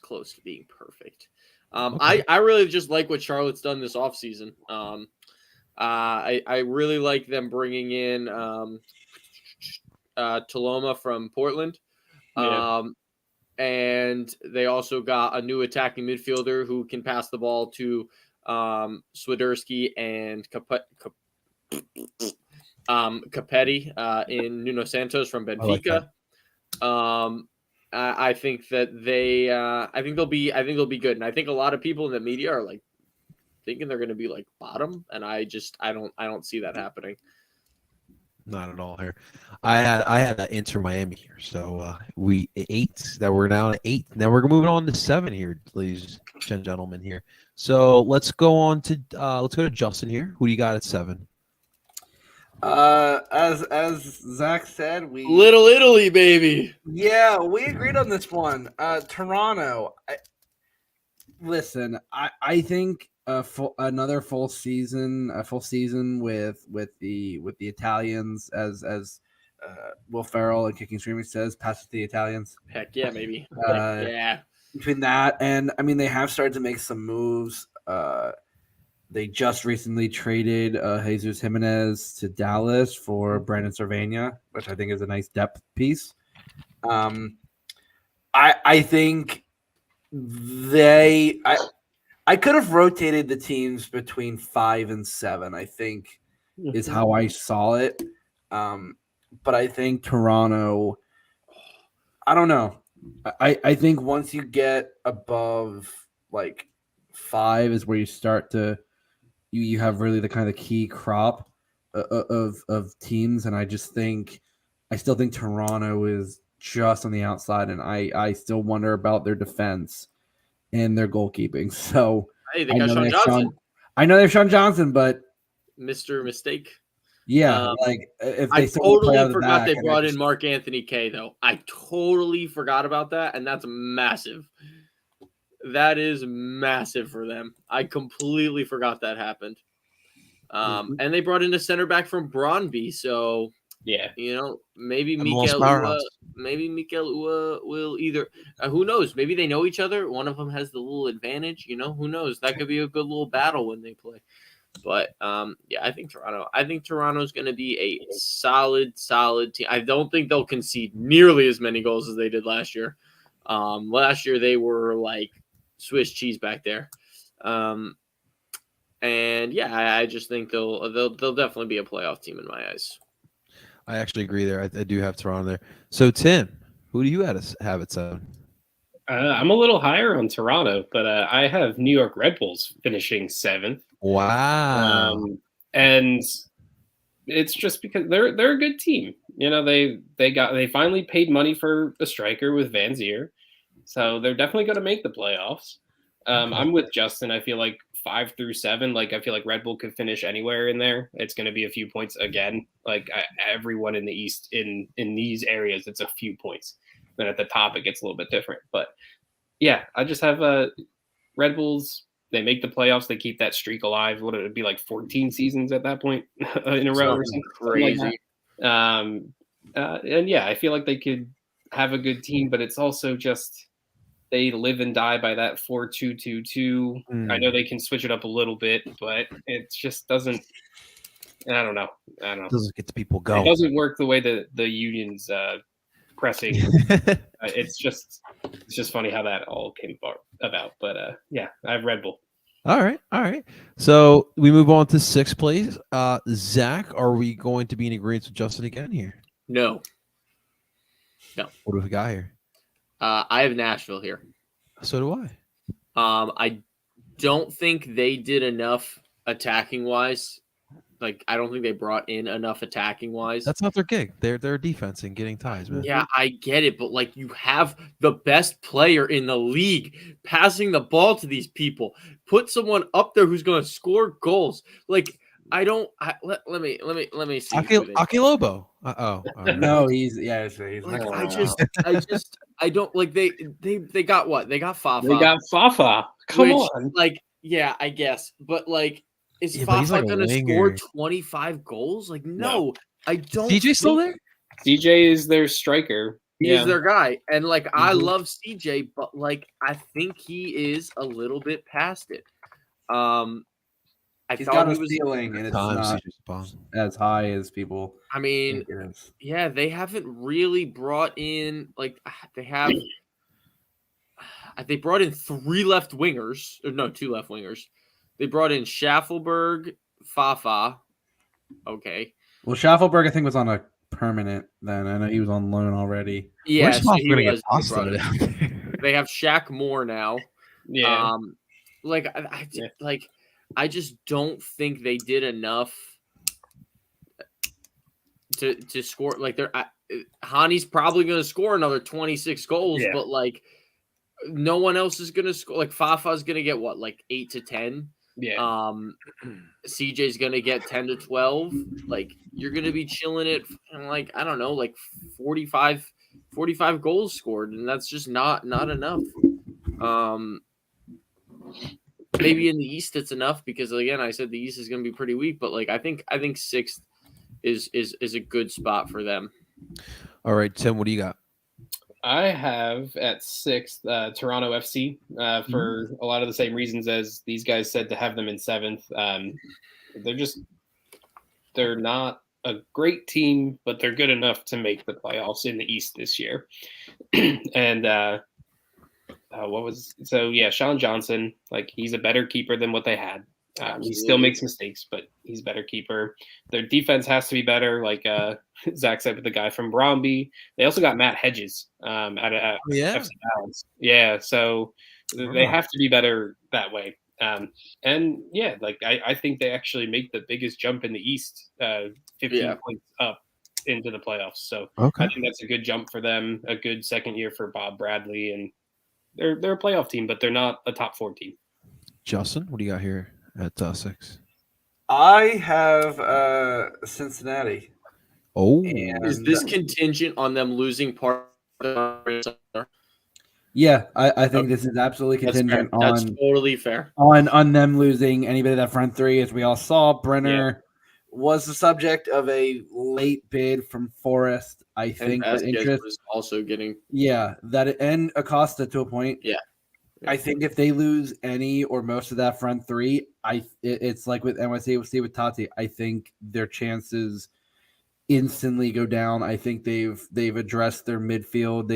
close to being perfect. Okay. I really just like what Charlotte's done this offseason. I really like them bringing in Taloma from Portland. Yeah. And they also got a new attacking midfielder who can pass the ball to Swiderski and Capetti in Nuno Santos from Benfica. I think that I think they'll be good, and I think a lot of people in the media are like thinking they're going to be like bottom, and I don't see that happening. Not at all here. I had Inter Miami here, so we 8. That we're now at 8. Now we're moving on to 7 here, ladies and gentlemen. Here, so let's go to Justin here. Who do you got at 7? As Zach said, we Little Italy, baby. Yeah, we agreed on this one. Toronto. Listen, I think another full season with the Italians, as Will Ferrell and Kicking Streaming says, pass it to the Italians. Heck yeah, maybe. Yeah. Between that and I mean, they have started to make some moves. They just recently traded Jesus Jimenez to Dallas for Brandon Cervania, which I think is a nice depth piece. I think I could have rotated the teams between 5 and 7, I think is how I saw it. But I think Toronto, I don't know. I think once you get above like 5 is where you start to you have really the kind of key crop of teams, and I still think Toronto just on the outside, and I still wonder about their defense and their goalkeeping. So Hey, they got Sean have Johnson, I know they have Sean Johnson, but Mr. Mistake. yeah, if I they still play out totally of the forgot back, they and brought in Mark Anthony K, though. I totally forgot about that, and that's massive. That is massive for them. I completely forgot that happened. And they brought in a center back from Brøndby, so Yeah. maybe MLS Mikel powerhouse. Ua will either. Who knows? Maybe they know each other. One of them has the little advantage. Who knows? That could be a good little battle when they play. But yeah, I think Toronto. I think Toronto's going to be a solid team. I don't think they'll concede nearly as many goals as they did last year. Last year they were like Swiss cheese back there. And yeah, I just think they'll definitely be a playoff team in my eyes. I actually agree there. I do have Toronto there. So Tim, who do you have at 7? I'm a little higher on Toronto, but I have New York Red Bulls finishing 7th. Wow. And it's just because they're a good team. They finally paid money for a striker with Van Zier, so they're definitely going to make the playoffs. I'm with Justin. I feel like 5 through 7. Like I feel like Red Bull could finish anywhere in there. It's going to be a few points again. Like everyone in the East in these areas, it's a few points. Then at the top, it gets a little bit different. But yeah, I just have Red Bulls. They make the playoffs. They keep that streak alive. What would it be, like 14 seasons at that point in a row or something crazy? Like and yeah, I feel like they could have a good team, but it's also just they live and die by that 4-2-2-2. I know they can switch it up a little bit, but it just doesn't. I don't know. Doesn't get the people going. It doesn't work the way the Union's pressing. It's just funny how that all came about. But yeah, I have Red Bull. All right. So we move on to 6th place. Zach, are we going to be in agreement with Justin again here? No. What do we got here? I have Nashville here. So do I. I don't think they did enough attacking wise. Like, I don't think they brought in enough attacking wise. That's not their gig. They're defense and getting ties, man. Yeah, I get it, but like you have the best player in the league passing the ball to these people. Put someone up there who's going to score goals. Like let me see. Aki Lobo. No, he's like, I don't like they got what? They got Fafa. They got Fafa. Come on. Like, yeah, I guess. But like, is Fafa like gonna score 25 goals? Like, no. I don't. DJ still there? DJ is their striker. He's their guy. And like, I love CJ, but like, I think he is a little bit past it. He's got a ceiling, and it's not as high as people. I mean, yeah, they haven't really brought in like they brought in 3 left wingers, or no, 2 left wingers. They brought in Schaffelberg, Fafa. Okay. Well, Schaffelberg, I think, was on a permanent then. I know he was on loan already. Yeah, so they have Shaq Moore now. Yeah. I just don't think they did enough to score. Like, Hani's probably going to score another 26 goals, but like no one else is going to score. Like, Fafa's going to get what, like 8 to 10. Yeah. CJ's going to get 10 to 12. Like, you're going to be chilling at like, I don't know, like 45 goals scored, and that's just not enough. Maybe in the East it's enough because, again, I said the East is going to be pretty weak, but like I think 6th is a good spot for them. All right, Tim, what do you got? I have at 6th Toronto FC for a lot of the same reasons as these guys said to have them in 7th. They're not a great team, but they're good enough to make the playoffs in the East this year. And Sean Johnson, like, he's a better keeper than what they had. He still makes mistakes, but he's a better keeper. Their defense has to be better, like Zach said with the guy from Brøndby. They also got Matt Hedges at FC Balance. Yeah, so they have to be better that way. And yeah, like I think they actually make the biggest jump in the East, 15 points up into the playoffs. So Okay. I think that's a good jump for them, a good second year for Bob Bradley, and they're a playoff team, but they're not a top 4 team. Justin, what do you got here at 6? I have Cincinnati. Oh, Is this contingent on them losing part of the Yeah, I think this is absolutely contingent That's on totally fair. on them losing anybody that front three. As we all saw, Brenner was the subject of a late bid from Forrest. I think that Vasquez interest, was also getting and Acosta to a point. Yeah. I think if they lose any or most of that front three, it's like with NYC with Tati. I think their chances instantly go down. I think they've addressed their midfield.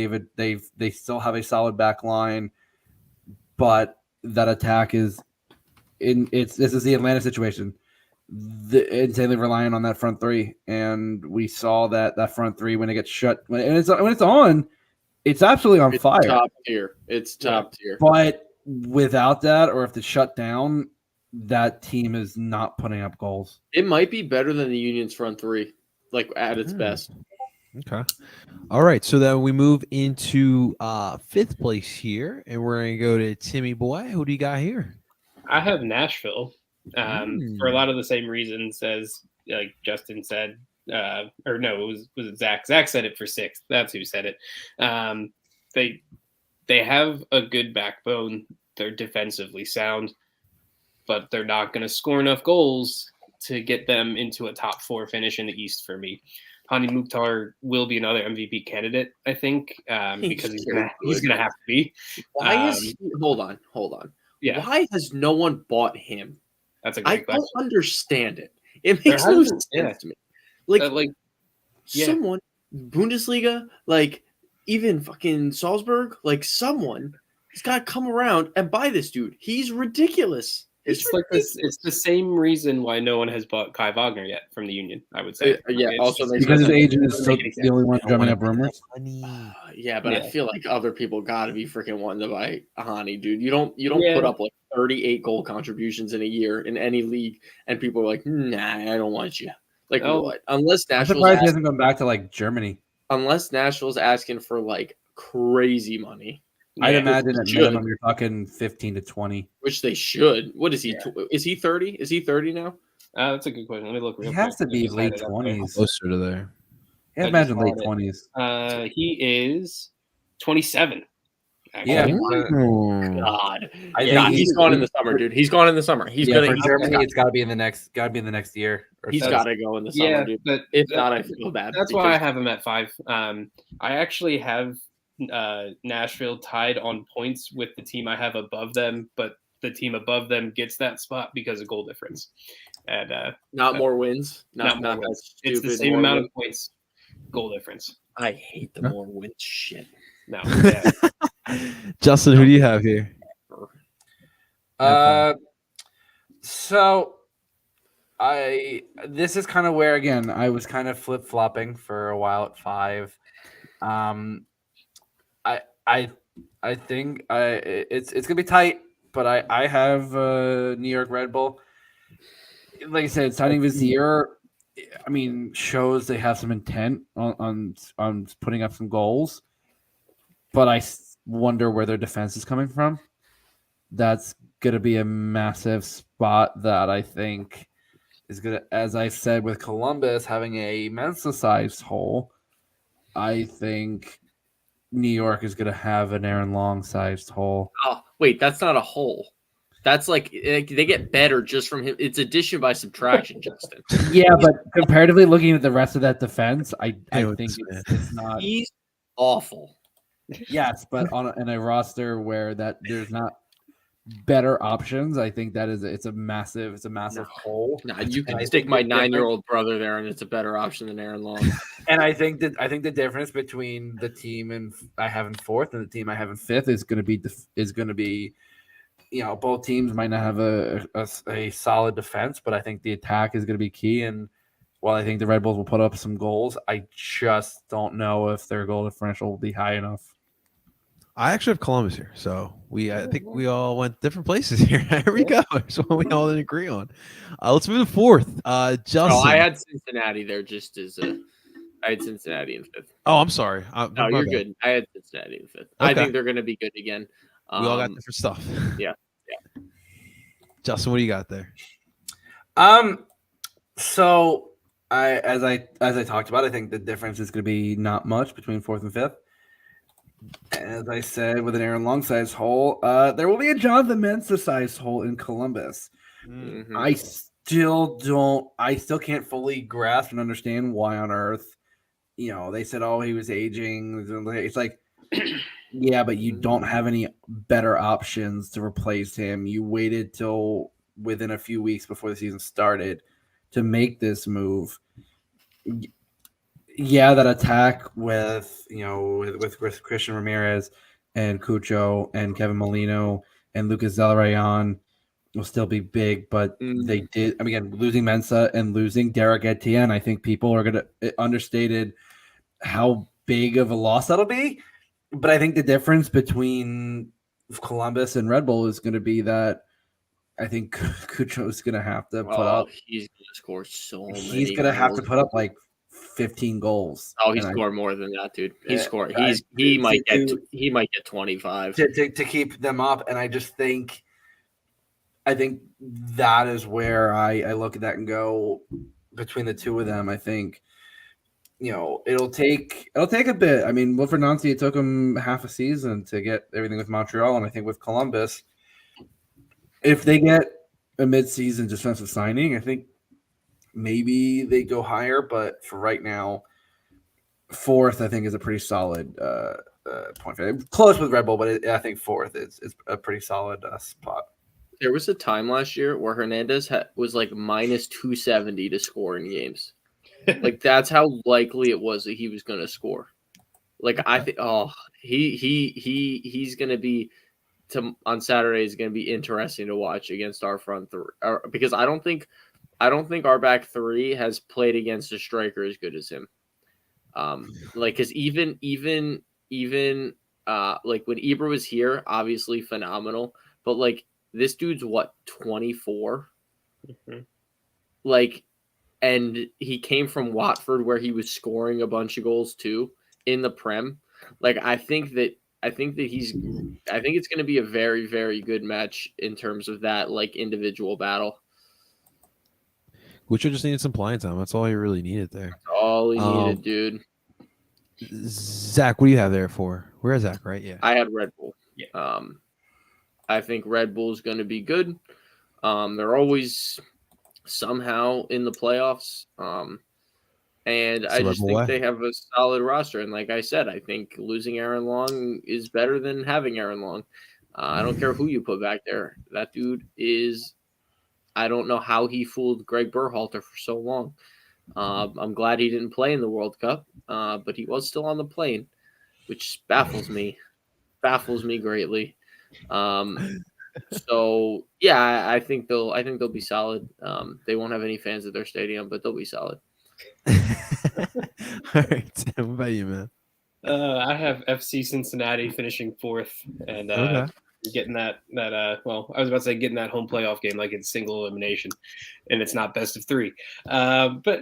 They still have a solid back line, but that attack is this is the Atlanta situation. Insanely relying on that front three, and we saw that front three when it gets shut when it's on, it's absolutely on fire. Top tier. It's top tier. But without that, or if it's shut down, that team is not putting up goals. It might be better than the Union's front three, like at its best. okay. All right. So then we move into 5th place here, and we're going to go to Timmy Boy. Who do you got here? I have Nashville for a lot of the same reasons as like Justin said. Or no, was it Zach? Zach said it for 6th. That's who said it. They have a good backbone. They're defensively sound, but they're not going to score enough goals to get them into a top 4 finish in the East for me. Hani Mukhtar will be another MVP candidate, I think, because he's gonna have to be. Why is he, hold on. Yeah, Why has no one bought him? that's a great question. Don't understand it. It makes no sense to me. Like someone Bundesliga, like even fucking Salzburg, like someone has got to come around and buy this dude. He's ridiculous. It's like this. It's the same reason why no one has bought Kai Wagner yet from the Union. I would say. Also because his agent is still the only one drumming up rumors. I feel like other people got to be freaking wanting to buy Hani, dude. You don't put up like 38 goal contributions in a year in any league, and people are like, nah, I don't want you. Like what? Unless I'm Nashville's surprised he hasn't gone back to like Germany. Unless Nashville's asking for like crazy money. I'd imagine at minimum you're talking 15 to 20. Which they should. What is he? Is he 30? Is he 30 now? That's a good question. Let me look. He has to be late 20s. Closer to there. I imagine late 20s. He is 27. Actually. Yeah. God. He's gone in the summer, dude. He's gone in the summer. He's gonna for Germany. It's got to be in the next. Got to be in the next year. He's got to go in the summer, dude. But if not, I feel bad. That's why I have him at 5. I actually have Nashville tied on points with the team I have above them, but the team above them gets that spot because of goal difference. And not more wins. Not more wins. It's the same amount of points, goal difference. I hate the more wins shit. No. Yeah. Justin, who do you have here? So this is kind of where again I was kind of flip-flopping for a while at 5. I think it's gonna be tight, but I have New York Red Bull. Like I said, signing this year, I mean, shows they have some intent on putting up some goals, but I wonder where their defense is coming from. That's gonna be a massive spot that I think is gonna, as I said with Columbus having a Mensa-sized hole, I think New York is going to have an Aaron Long-sized hole. Oh, wait, that's not a hole. That's like they get better just from him. It's addition by subtraction, Justin. Yeah, but comparatively looking at the rest of that defense, I think it's not. He's awful. Yes, but in a roster where there's not better options, I think it's a massive hole. No, you can stick my 9-year-old brother there, and it's a better option than Aaron Long. And I think the difference between the team I have in 4th and the team I have in 5th is going to be, both teams might not have a solid defense, but I think the attack is going to be key. And while I think the Red Bulls will put up some goals, I just don't know if their goal differential will be high enough. I actually have Columbus here, so I think we all went different places here. Here we go. That's what we all didn't agree on. Let's move to 4th. Justin. I had Cincinnati there just as a. I had Cincinnati in fifth. Oh, I'm sorry. No, my you're bad. good. I had Cincinnati in fifth. I Okay. think they're going to be good again. We all got different stuff. Yeah. Justin, what do you got there? So as I talked about, I think the difference is going to be not much between fourth and fifth. As I said, with an Aaron Long size hole, there will be a Jonathan Mensah size hole in Columbus. Mhm. I still can't fully grasp and understand why on earth, they said, oh, he was aging. It's like, yeah, but you don't have any better options to replace him. You waited till within a few weeks before the season started to make this move. Yeah, that attack with Christian Ramirez and Cucho and Kevin Molino and Lucas Zelarayan will still be big, but they did. I mean, again, losing Mensa and losing Derek Etienne, I think people are gonna understated how big of a loss that'll be. But I think the difference between Columbus and Red Bull is going to be that I think Cucho is going to have to put up. He's going to score so many. He's going to have to put up like 15 goals. Oh, he scored more than that, dude. He scored. He might get 25 to keep them up. And I think that is where I look at that and go between the two of them. I think it'll take a bit. I mean, Wilfred Nancy, it took him half a season to get everything with Montreal, and I think with Columbus, if they get a mid-season defensive signing, I think maybe they go higher. But for right now, fourth, I think, is a pretty solid point. Close with Red Bull, but I think fourth is a pretty solid spot. There was a time last year where Hernandez was like minus 270 to score in games. Like that's how likely it was that he was going to score. Like I think, he's going to be on Saturday is going to be interesting to watch against our front three because I don't think our back three has played against a striker as good as him. Like because even like when Ibra was here, obviously phenomenal, but like this dude's what 24, like. And he came from Watford where he was scoring a bunch of goals too in the Prem. Like I think it's going to be a very, very good match in terms of that like individual battle. Cucho just needed some playing time. That's all he really needed there. That's all he needed, dude. Zach, what do you have there for? Where is Zach? Right? Yeah. I had Red Bull. Yeah. I think Red Bull's going to be good. They're always somehow in the playoffs. And I just think they have a solid roster. And like I said, I think losing Aaron Long is better than having Aaron Long. I don't care who you put back there. That dude is – I don't know how he fooled Greg Berhalter for so long. I'm glad he didn't play in the World Cup, but he was still on the plane, which baffles me greatly. So yeah, I think they'll be solid. They won't have any fans at their stadium, but they'll be solid. All right, Tim, what about you, man? I have FC Cincinnati finishing fourth and getting that. Well, I was about to say getting that home playoff game like it's single elimination, and it's not best of three. But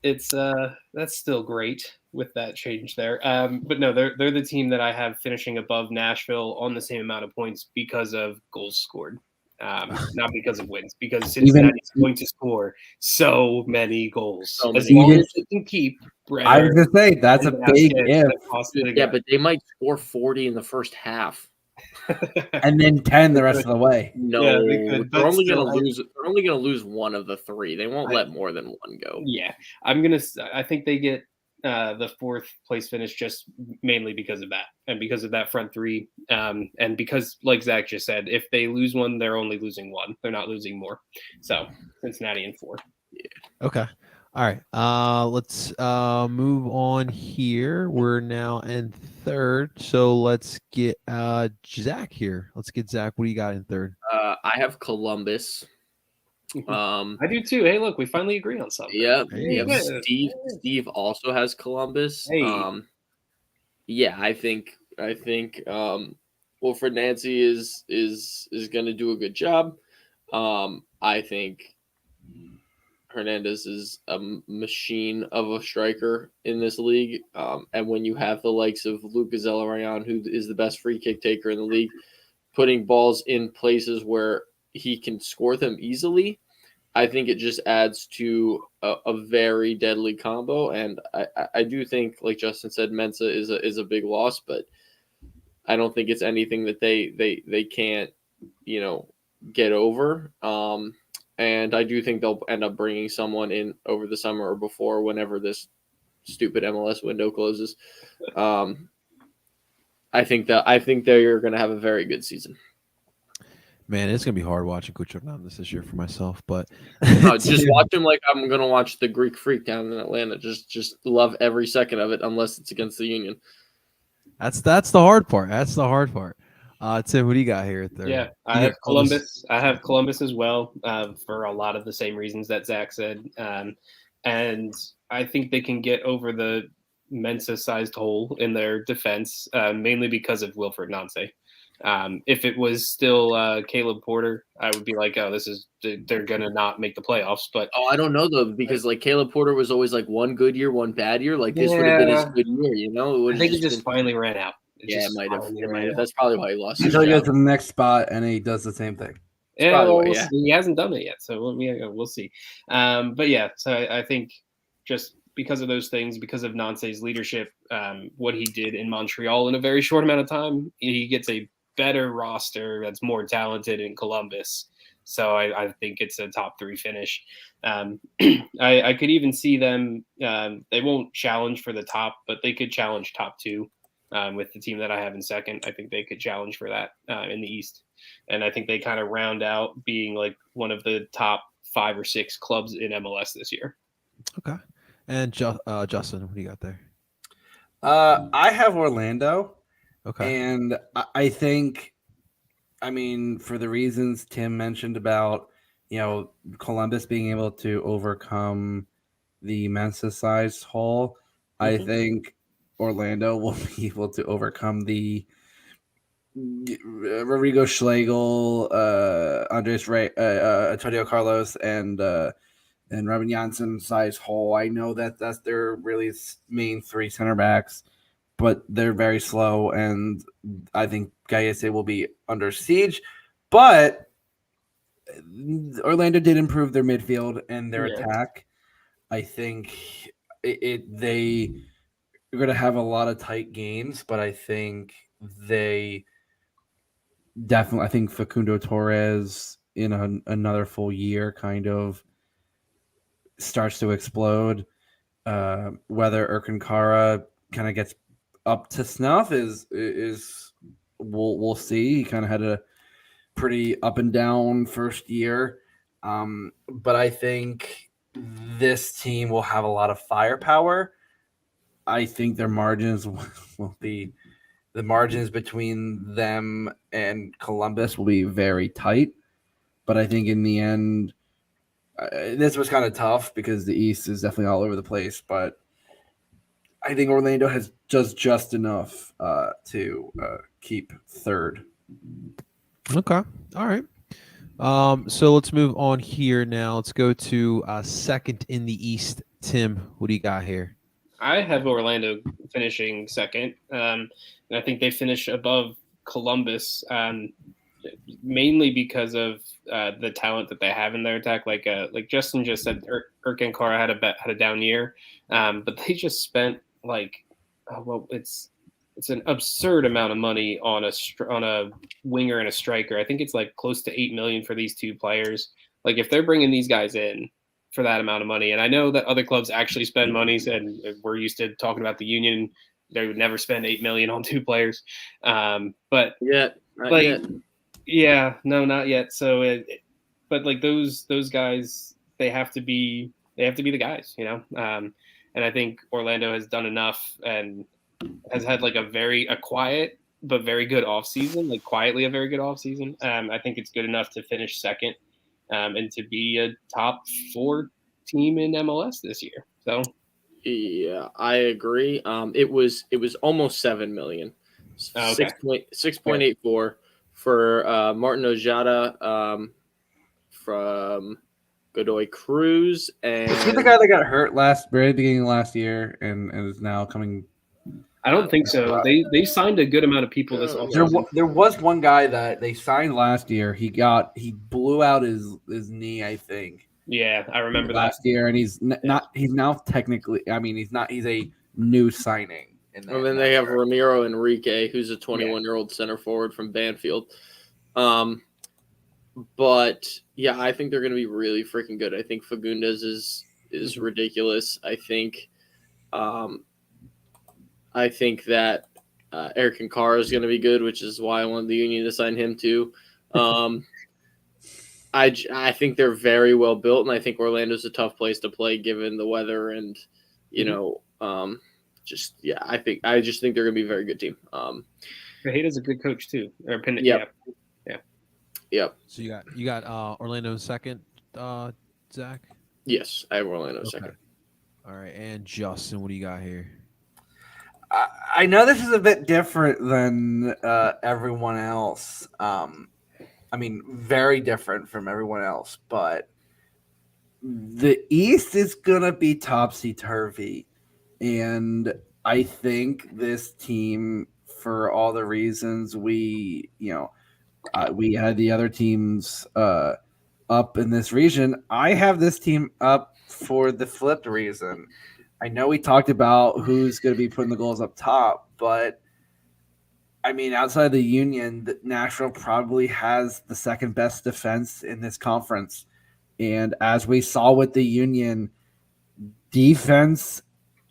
it's that's still great with that change there. But no, they're the team that I have finishing above Nashville on the same amount of points because of goals scored. Not because of wins, because Cincinnati's going to score so many goals. As long as they can keep Brenner. I was going to say, that's a big if. Yeah, but they might score 40 in the first half. And then 10 the rest of the way. No, yeah, they're only going to lose. They're only going to lose one of the three. They won't let more than one go. Yeah, I think they get the fourth place finish just mainly because of that, and because of that front three, and because, like Zach just said, if they lose one, they're only losing one. They're not losing more. So Cincinnati in 4. Yeah. Okay. All right. Let's move on here. We're now in third, so let's get Zach here. Let's get Zach. What do you got in third? I have Columbus. I do too. Hey, look, we finally agree on something. Yep. Hey. Steve also has Columbus. Hey. Yeah, I think Wilfred Nancy is going to do a good job. I think Hernandez is a machine of a striker in this league. And when you have the likes of Lucas Zelarayan, who is the best free kick taker in the league, putting balls in places where he can score them easily, I think it just adds to a very deadly combo. And I do think, like Justin said, Mensa is a big loss, but I don't think it's anything that they can't, get over. And I do think they'll end up bringing someone in over the summer or before, whenever this stupid MLS window closes. I think they're going to have a very good season. Man, it's gonna be hard watching Coach Hernandez this year for myself, but Just watch him like I'm going to watch the Greek Freak down in Atlanta. Just love every second of it, unless it's against the Union. that's the hard part. That's the hard part. Tim, what do you got here? Yeah, I have Columbus. I have Columbus as well, for a lot of the same reasons that Zach said. And I think they can get over the Mensa-sized hole in their defense, mainly because of Wilfred Nancy. If it was still Caleb Porter, I would be like, oh, they're gonna not make the playoffs. But I don't know though, because like Caleb Porter was always like one good year, one bad year. Like this would have been his good year, I think it just finally ran out. It might have. That's probably why he lost. Until he goes to the next spot and he does the same thing. He hasn't done it yet, so we'll see. But yeah, so I think just because of those things, because of Nance's leadership, what he did in Montreal in a very short amount of time, he gets a better roster that's more talented in Columbus. So I think it's a top 3 finish. I could even see them. They won't challenge for the top, but they could challenge top 2. With the team that I have in second, I think they could challenge for that in the East. And I think they kind of round out being like one of the top 5 or 6 clubs in MLS this year. Okay. And Justin, what do you got there? I have Orlando. Okay. And I think, for the reasons Tim mentioned about, Columbus being able to overcome the Mensa-sized hole, I think Orlando will be able to overcome the Rodrigo Schlegel, Andres Ray, Antonio Carlos, and Robin Janssen size hole. I know that's their really main 3 center backs, but they're very slow, and I think Gallese will be under siege. But Orlando did improve their midfield and their attack. I think they are going to have a lot of tight games, but I think they definitely. I think Facundo Torres in another full year kind of starts to explode. Whether Erkin kind of gets up to snuff is we'll see. He kind of had a pretty up and down first year, but I think this team will have a lot of firepower. I think their margins will be the margins between them and Columbus will be very tight, but I think in the end, this was kind of tough because the East is definitely all over the place, but I think Orlando has just enough to keep third. Okay. All right. So let's move on here now. Let's go to second in the East. Tim, what do you got here? I have Orlando finishing second. And I think they finish above Columbus, mainly because of the talent that they have in their attack. Like Justin just said, Erkin Kara had a down year, but they just spent it's an absurd amount of money on a winger and a striker. I think it's like close to $8 million for these 2 players. Like if they're bringing these guys in for that amount of money, and I know that other clubs actually spend money, and we're used to talking about the Union, they would never spend $8 million on 2 players. But not yet. Yeah, no, not yet. So, but like those guys, they have to be the guys, and I think Orlando has done enough and has had like a quiet but very good offseason, like quietly a very good offseason. I think it's good enough to finish second and to be a top 4 team in MLS this year. So yeah, I agree. It was almost $7 million, 6.84 for Martin Ojeda from Godoy Cruz, and Is he the guy that got hurt very beginning of last year and is now coming? I don't think so. They signed a good amount of people this offseason. There was one guy that they signed last year. He blew out his knee, I think. Yeah, I remember last year, and he's not. He's now technically. I mean, he's not. He's a new signing. And then they have Ramiro Enrique, who's a 21-year-old center forward from Banfield. But yeah, I think they're going to be really freaking good. I think Fagundes is ridiculous. I think that Eric Kankara is going to be good, which is why I wanted the Union to sign him too. I think they're very well built, and I think Orlando's a tough place to play given the weather and I just think they're going to be a very good team. Fajeda's a good coach too. Yep. So you got Orlando in second, Zach? Yes, I have Orlando second. All right, and Justin, what do you got here? I know this is a bit different than everyone else. I mean, very different from everyone else, but the East is gonna be topsy-turvy, and I think this team, for all the reasons we had the other teams up in this region. I have this team up for the flipped reason. I know we talked about who's going to be putting the goals up top, but I mean, outside the Union, Nashville probably has the second best defense in this conference. And as we saw with the Union, defense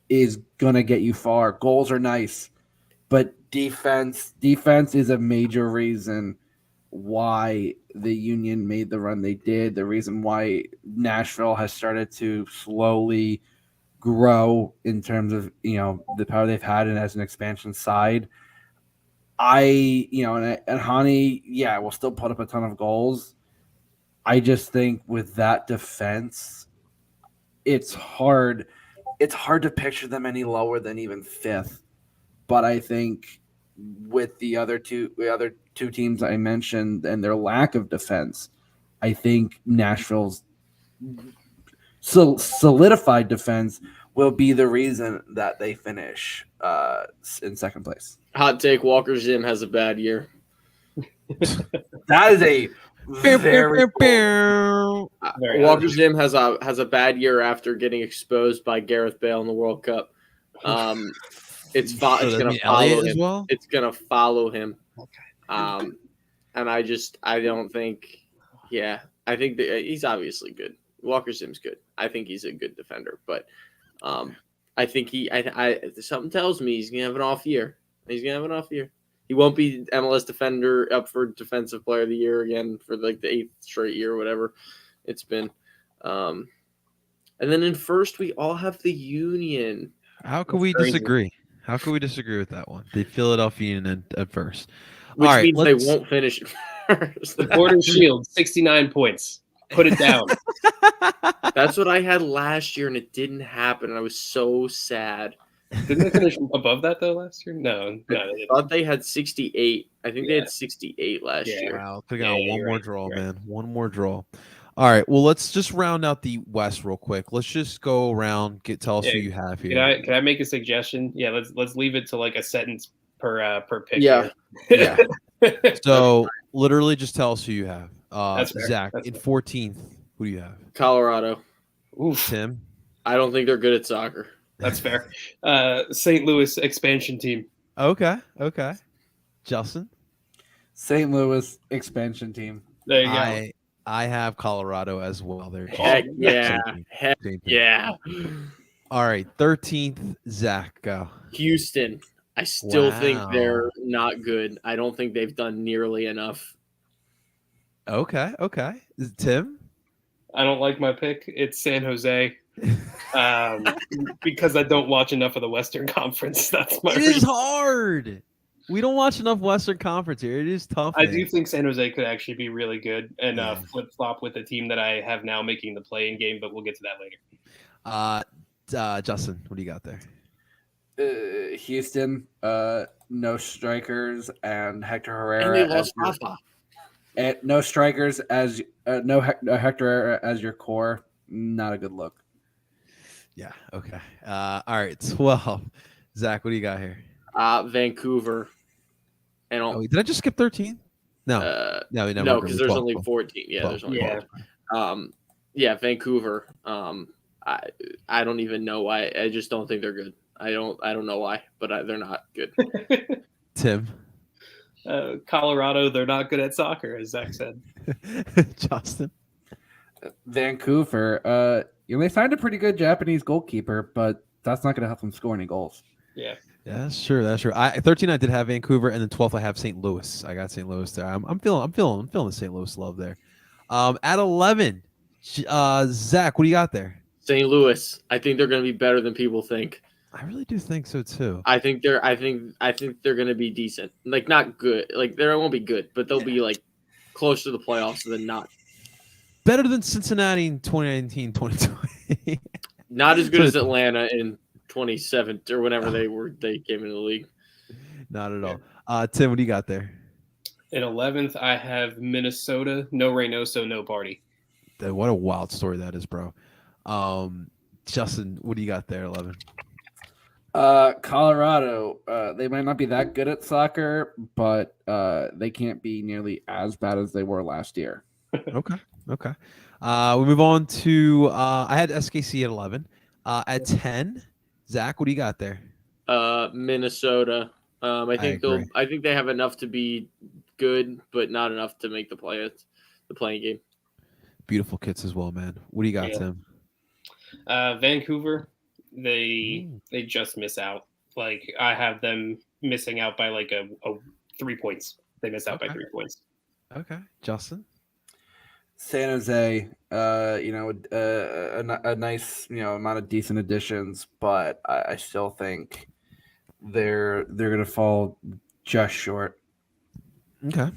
is going to get you far. Goals are nice, but defense is a major reason why the Union made the run they did, the reason why Nashville has started to slowly grow in terms of, the power they've had and as an expansion side. And Hani, will still put up a ton of goals. I just think with that defense, it's hard to picture them any lower than even fifth. But I think with the other two teams I mentioned and their lack of defense, I think Nashville's solidified defense will be the reason that they finish in second place. Hot take: Walker Zim has a bad year. That is a very Walker Zim has a bad year after getting exposed by Gareth Bale in the World Cup. It's going to follow him. Well? It's going to follow him. And I don't think. Yeah, I think he's obviously good. Walker Zim's good. I think he's a good defender, but I think something tells me he's gonna have an off year. He won't be MLS defender up for defensive player of the year again for like the 8th straight year or whatever it's been. And then in first we all have the Union. How could we disagree? How could we disagree with that one? The Philadelphia Union at first, which means they won't finish first. The Border Shield, 69 points. Put it down. That's what I had last year, and it didn't happen. And I was so sad. Didn't they finish above that though last year? No. I thought they had 68. I think they had 68 last year. Wow, could have got one more draw, man. One more draw. All right. Well, let's just round out the West real quick. Let's just go around. Tell us who you have here. Can I make a suggestion? Yeah, let's leave it to like a sentence per pick. Yeah. Yeah. So literally, just tell us who you have. Zach, in 14th, who do you have? Colorado. Oof. Tim? I don't think they're good at soccer. That's fair. St. Louis expansion team. Okay. Justin? St. Louis expansion team. There you go. I have Colorado as well. Heck yeah. Heck yeah. All right. 13th, Zach, go. Houston. I still think they're not good. I don't think they've done nearly enough. Okay. Tim? I don't like my pick. It's San Jose. Because I don't watch enough of the Western Conference. That's my reason. It is hard. We don't watch enough Western Conference here. It is tough. I do think San Jose could actually be really good and flip-flop with the team that I have now making the play-in game, but we'll get to that later. Justin, what do you got there? Houston, no strikers, and Hector Herrera. And they lost Rafa. And no strikers as no Hector as your core. Not a good look. Yeah. Okay. All right. 12. Zach, what do you got here? Vancouver. And Oh, did I just skip 13? No. No, no, because there's only 14. Yeah, 12, there's only 12. 14. Yeah, Vancouver. I don't even know why. I just don't think they're good. I don't know why, but they're not good. Tim. Colorado, they're not good at soccer, as Zach said. Justin. Vancouver. They signed a pretty good Japanese goalkeeper, but that's not going to help them score any goals. Yeah. Yeah, that's true. That's true. 13, I did have Vancouver, and then 12th, I have St. Louis. I got St. Louis there. I'm feeling the St. Louis love there. At 11, Zach, what do you got there? St. Louis. I think they're going to be better than people think. I really do think so too. I think they're going to be decent. Like not good. Like they won't be good, but they'll be like close to the playoffs than not. Better than Cincinnati in 2019, 2020. Not as good as Atlanta in 2017 or whenever they came into the league. Not at all. Tim, what do you got there? In 11th, I have Minnesota. No Reynoso, no party. What a wild story that is, bro. Justin, what do you got there? 11. Colorado. They might not be that good at soccer, but they can't be nearly as bad as they were last year. Okay. We move on to I had SKC at 11. At 10, Zach, what do you got there? Minnesota. I think they have enough to be good, but not enough to make the playing game. Beautiful kits as well, man. What do you got, Tim? Vancouver. They just miss out. Like I have them missing out by like a 3 points. They miss out by 3 points. Okay, Justin. San Jose, a nice, amount of decent additions, but I still think they're gonna fall just short. Okay.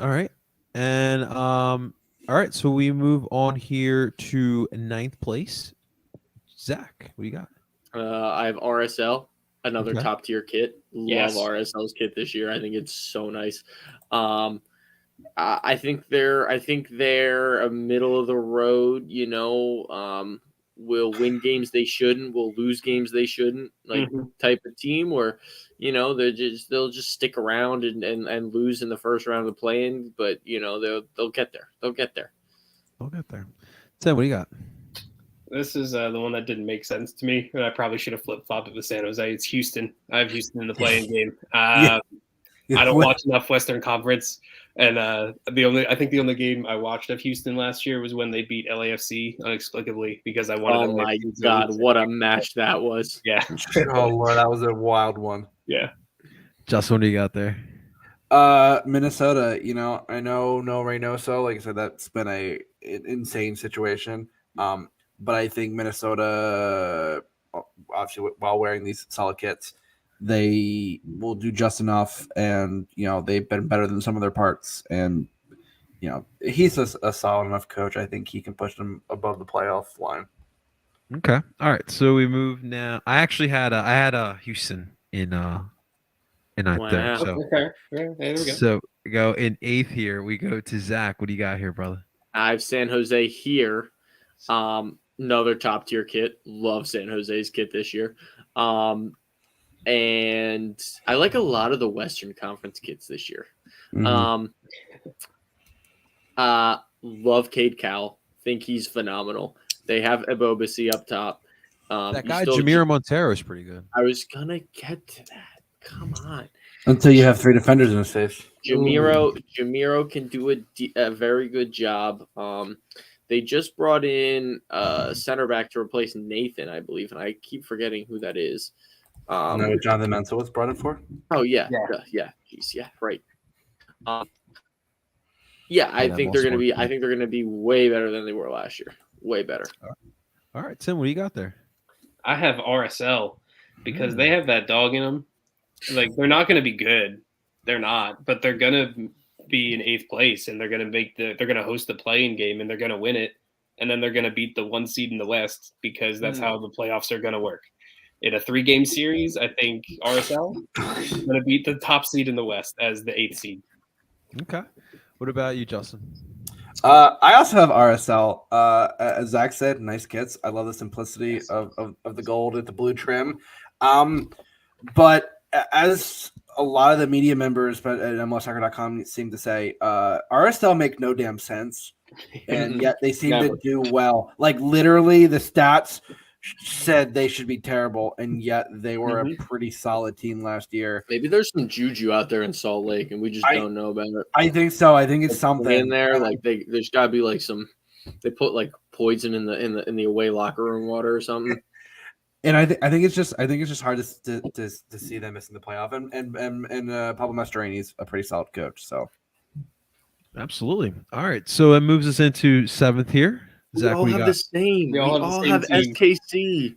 All right. And all right, so we move on here to 9th place. Zach, what do you got? I have RSL, another top tier kit. Yes. Love RSL's kit this year. I think it's so nice. I think they're a middle of the road, will win games they shouldn't, will lose games they shouldn't, type of team where, they'll just stick around and lose in the first round of the play-in, but they'll get there. They'll get there. Tim, what do you got? This is the one that didn't make sense to me, and I probably should have flip-flopped it with San Jose. It's Houston. I have Houston in the play-in game. I don't watch enough Western Conference, and I think the only game I watched of Houston last year was when they beat LAFC inexplicably because I wanted. Oh my God, what a match that was! Yeah. Oh Lord, that was a wild one. Yeah. Justin, what do you got there? Minnesota. I know no Reynoso. Like I said, that's been an insane situation. But I think Minnesota, obviously, while wearing these solid kits, they will do just enough. And, they've been better than some of their parts. And, he's a solid enough coach. I think he can push them above the playoff line. Okay. All right. So we move now. I actually had Houston in 9th there. So, okay. There we go. So we go in 8th here. We go to Zach. What do you got here, brother? I have San Jose here. Another top tier kit. Love San Jose's kit this year. And I like a lot of the Western Conference kits this year. Love Cade Cowell. Think he's phenomenal. They have Ebobisi up top. That guy Jamiro Montero is pretty good. I was gonna get to that. Come on. Until you have 3 defenders in his face. Jamiro can do a very good job. They just brought in center back to replace Nathan, I believe, and I keep forgetting who that is. Know what Jonathan Mensah was brought in for? Oh yeah. Jeez, yeah, right. I think they're gonna be. I think they're gonna be way better than they were last year. Way better. All right, Tim, what do you got there? I have RSL because they have that dog in them. Like they're not going to be good. They're not, but they're going to be in 8th place, and they're going to host the play-in game, and they're going to win it, and then they're going to beat the 1 seed in the West because that's how the playoffs are going to work. In a 3-game series, I think RSL is going to beat the top seed in the West as the 8th seed. Okay. What about you, Justin? I also have RSL. As Zach said, nice kits. I love the simplicity of the gold with the blue trim. But as a lot of the media members at MLSsoccer.com seem to say, RSL make no damn sense, and yet they seem to do well. Like literally, the stats said they should be terrible, and yet they were a pretty solid team last year. Maybe there's some juju out there in Salt Lake, and we just don't know about it. I think so. I think it's something in there. Like there's got to be like some. They put like poison in the away locker room water or something. And I think it's just hard to see them missing the playoff. And Pablo Mastroeni's a pretty solid coach. So absolutely. All right. So it moves us into 7th here. Zach, we all have the same. We all have SKC.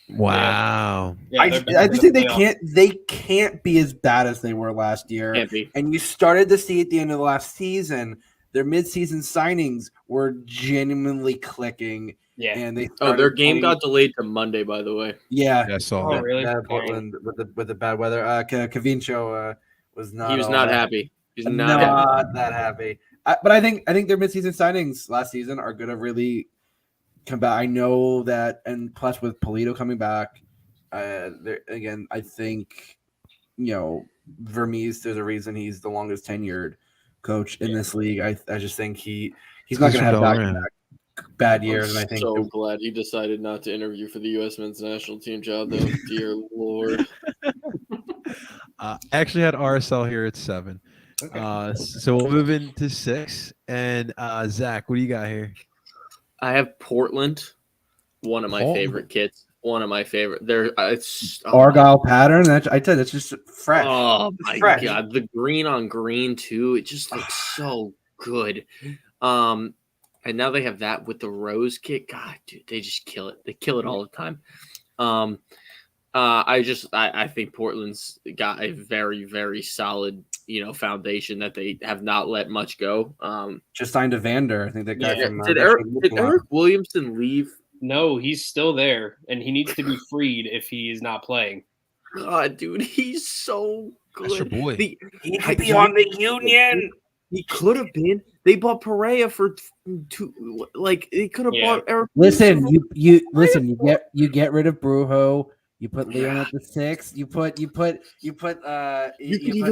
Wow. Yeah, I just think they can't be as bad as they were last year. Can't be. And you started to see at the end of the last season, their midseason signings were genuinely clicking. Yeah. And they their game got delayed to Monday, by the way. Yeah. I saw that. Really? Portland with the bad weather. Cavincio was not. He was not happy. He's not that happy. But I think their midseason signings last season are going to really come back. I know that, and plus with Polito coming back, again, I think Vermees. There's a reason he's the longest tenured coach in this league. I just think he's not going to have back bad years. And I think so glad he decided not to interview for the U.S. men's national team job, though. Dear Lord. Actually had RSL here at 7. Okay. So we'll move into 6. And Zach, what do you got here? I have Portland, one of my favorite kits. One of my favorite. It's Argyle pattern. That's just fresh. Oh my god, the green on green too. It just looks so good. And now they have that with the rose kit. God, dude, they just kill it. They kill it all the time. I think Portland's got a very, very solid, foundation that they have not let much go. Just signed a Vander. I think that guy from did Eric Williamson leave? No, he's still there, and he needs to be freed if he is not playing. God, dude, he's so good. That's your boy. He could be on the Union. He could have been. They bought Pereira for 2. Like they could have bought Eric. Listen, you get rid of Brujo. You put Leon at the 6. You could even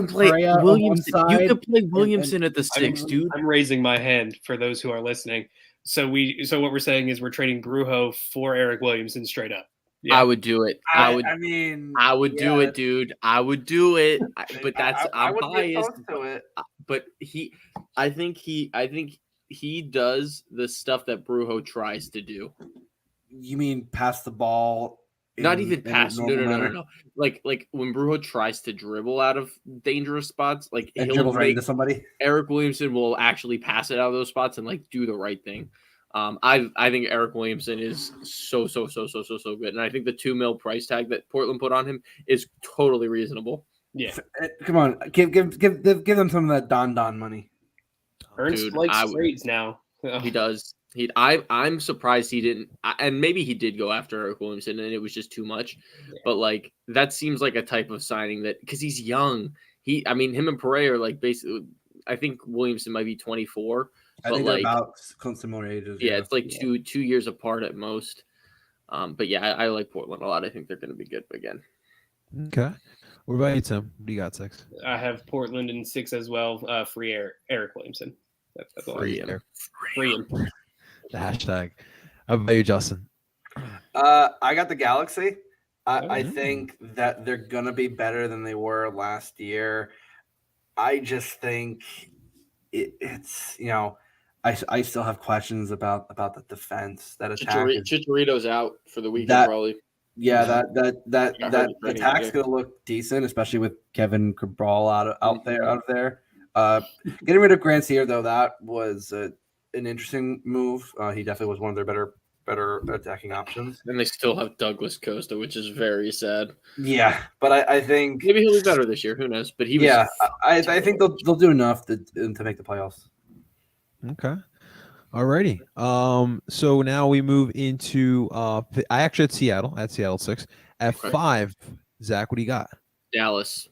play Williamson. You could play Williamson at the 6, dude. I'm raising my hand for those who are listening. So what we're saying is we're trading Brujo for Eric Williamson straight up. Yeah. I would do it. I would do it, dude. I would do it. But I'm biased. To it. But I think he does the stuff that Brujo tries to do. You mean pass the ball? Not even pass. No. Like when Brujo tries to dribble out of dangerous spots, like and he'll right into somebody. Eric Williamson will actually pass it out of those spots and like do the right thing. I think Eric Williamson is so good, and I think the $2 million price tag that Portland put on him is totally reasonable. Yeah, come on, give them some of that Don money. Ernst likes trades now. He does. I'm surprised he didn't, and maybe he did go after Eric Williamson, and it was just too much. Yeah. But like that seems like a type of signing that because he's young. Him and Pereira are like basically. I think Williamson might be 24. I think they're about similar ages. Yeah, it's like 2 years apart at most. But yeah, I like Portland a lot. I think they're going to be good again. Okay. What about you, Tim? What do you got, 6? I have Portland in 6 as well. Free Eric Williamson. That's free him. The hashtag. How about you, Justin? I got the Galaxy. I think that they're going to be better than they were last year. I just think it's I still have questions about the defense, that attack. Chicharito's out for the weekend, probably. Yeah, that attack's gonna look decent, especially with Kevin Cabral out of there. Getting rid of Grandsir, though, that was an interesting move. He definitely was one of their better attacking options. And they still have Douglas Costa, which is very sad. Yeah, but I think maybe he'll be better this year. Who knows? But he was. Yeah, I think they'll do enough to make the playoffs. Okay. Alrighty. So now we move into I actually had Seattle 6. At 5, Zach, what do you got? Dallas.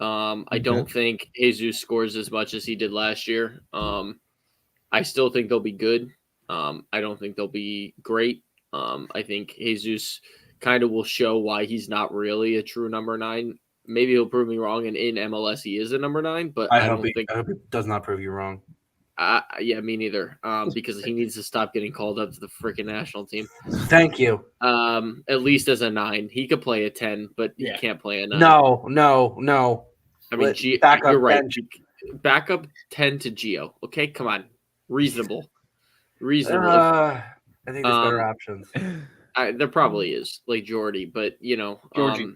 I don't think Jesus scores as much as he did last year. I still think they'll be good. I don't think they'll be great. I think Jesus kind of will show why he's not really a true number 9. Maybe he'll prove me wrong, and in MLS he is a number 9. But I hope he does not prove you wrong. Yeah, me neither. Because he needs to stop getting called up to the freaking national team. Thank you. At least as a 9, he could play a 10, but he can't play a 9. No. I mean, you're right. Backup 10 to Gio. Okay, come on, reasonable. I think there's better options. There probably is, like Jordy, but Georgie.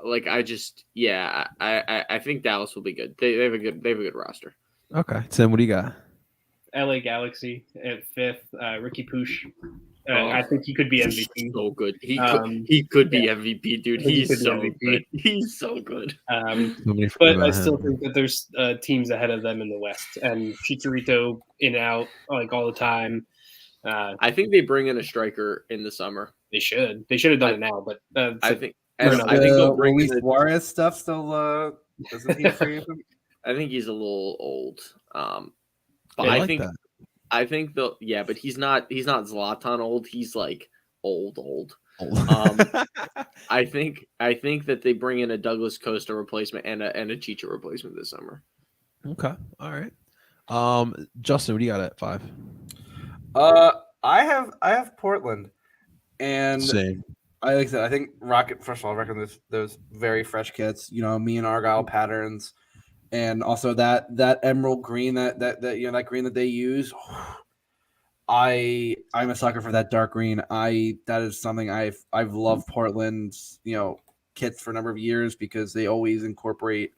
Like I think Dallas will be good. They have a good roster. Okay, Tim, what do you got? LA Galaxy at 5th. Ricky Pooch. I think he could be MVP. So good. He could be MVP, dude. He's so good. He's so good. But I still think that there's teams ahead of them in the West, and Chicharito in and out like all the time. I think they bring in a striker in the summer. They should. They should have done it now, but I think they'll bring Luis Suarez stuff still. Doesn't he free him? I think he's a little old. But I think they'll. Yeah, but he's not Zlatan old. He's like old. I think that they bring in a Douglas Costa replacement and a Chicha replacement this summer. Okay, all right. Justin, what do you got at 5? I have Portland, and same. Like I said, I think Rocket. First of all, reckon those very fresh kits. Me and Argyle patterns, and also that emerald green that green that they use. I'm a sucker for that dark green. That is something I've loved Portland's kits for a number of years because they always incorporate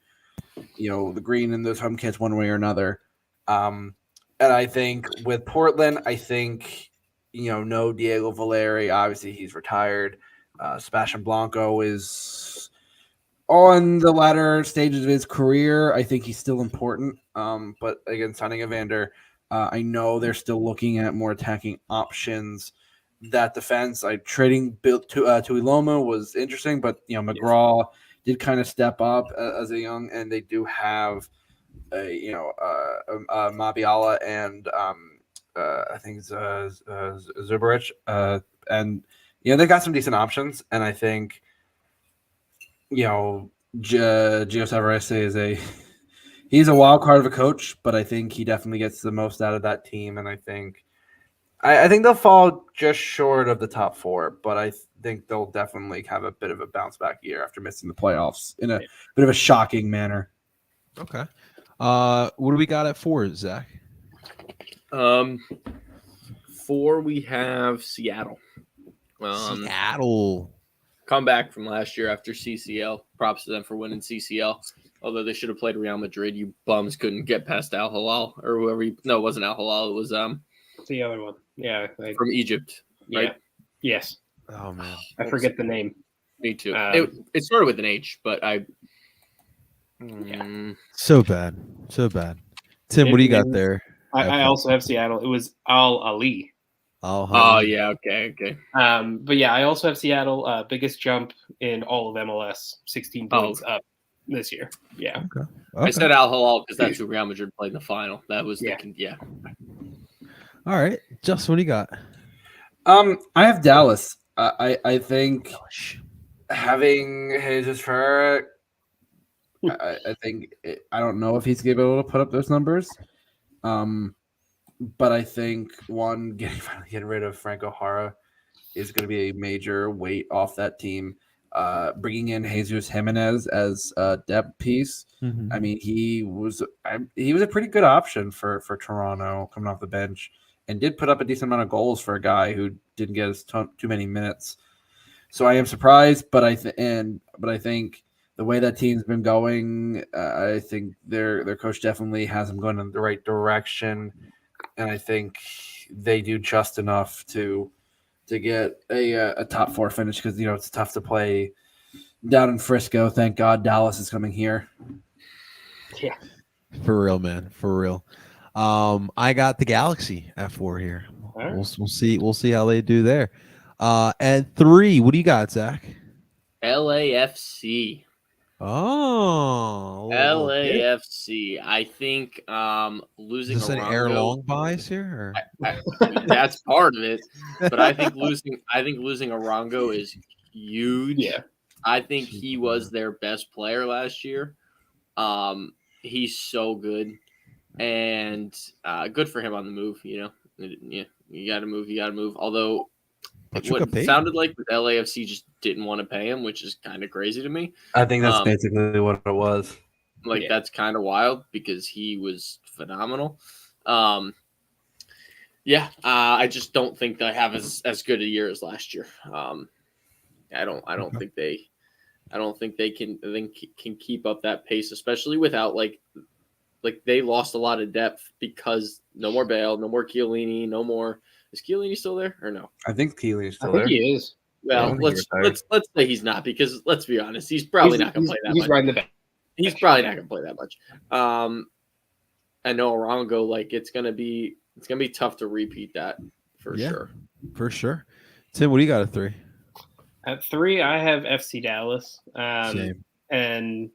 the green in those home kits one way or another. And I think with Portland, no Diego Valeri. Obviously, he's retired. Sebastian Blanco is on the latter stages of his career. I think he's still important. But again, signing Evander, I know they're still looking at more attacking options. That defense, trading built to Iloma was interesting, but McGraw did kind of step up as a young, and they do have Mabiala and I think Zubarich, and they got some decent options, and I think Gio Savarese he's a wild card of a coach, but I think he definitely gets the most out of that team, and I think they'll fall just short of the top 4, but I think they'll definitely have a bit of a bounce back year after missing the playoffs in a bit of a shocking manner. Okay. What do we got at 4, Zach? 4, we have Seattle. Seattle. Comeback from last year after CCL. Props to them for winning CCL. Although they should have played Real Madrid. You bums couldn't get past Al Hilal or whoever. No, it wasn't Al Hilal. It was the other one. Yeah, from Egypt. Right? Yeah. Yes. Oh man, I forget the name. Me too. It started with an H, but so bad. Tim, what do you got there? I also have Seattle. It was Al Ali. Oh yeah, okay. But yeah, I also have Seattle. Biggest jump in all of MLS, 16 points up this year. Yeah. Okay. I said Al Hilal because that's who Real Madrid played in the final. That was All right, Justin, what do you got? I have Dallas. I think having Jesus Ferreira, I think I don't know if he's going to be able to put up those numbers. But I think finally getting rid of Franco Jara is going to be a major weight off that team. Bringing in Jesus Jimenez as a depth piece. Mm-hmm. I mean, he was a pretty good option for Toronto coming off the bench and did put up a decent amount of goals for a guy who didn't get too many minutes. So I am surprised, but I think the way that team's been going, I think their coach definitely has them going in the right direction. And I think they do just enough to get a top 4 finish because it's tough to play down in Frisco. Thank God Dallas is coming here. Yeah, for real, man, for real. I got the Galaxy at 4 here. Right. We'll see how they do there. And 3, what do you got, Zach? LAFC. Oh, LAFC. I think is losing this an air Arango. long bias here? Or? That's part of it, but I think losing Arango is huge. Yeah. I think he was their best player last year. He's so good, and good for him on the move. Yeah, you got to move. You got to move. Although Pachuca what paid. sounded like with LAFC just didn't want to pay him, which is kind of crazy to me. I think that's basically what it was. That's kind of wild because he was phenomenal. I just don't think they have as good a year as last year. I don't think they can keep up that pace, especially without like they lost a lot of depth because no more Bale, no more Chiellini, no more. Is Chiellini still there or no? I think Keely's I still think there. he is. Well, think he retired. let's say he's not because let's be honest, he's probably not going to play that He's much. riding the back. He's probably not going to play that much. I know Arango, it's gonna be tough to repeat that for sure. For sure. Tim, what do you got at 3? At 3, I have FC Dallas. Same. And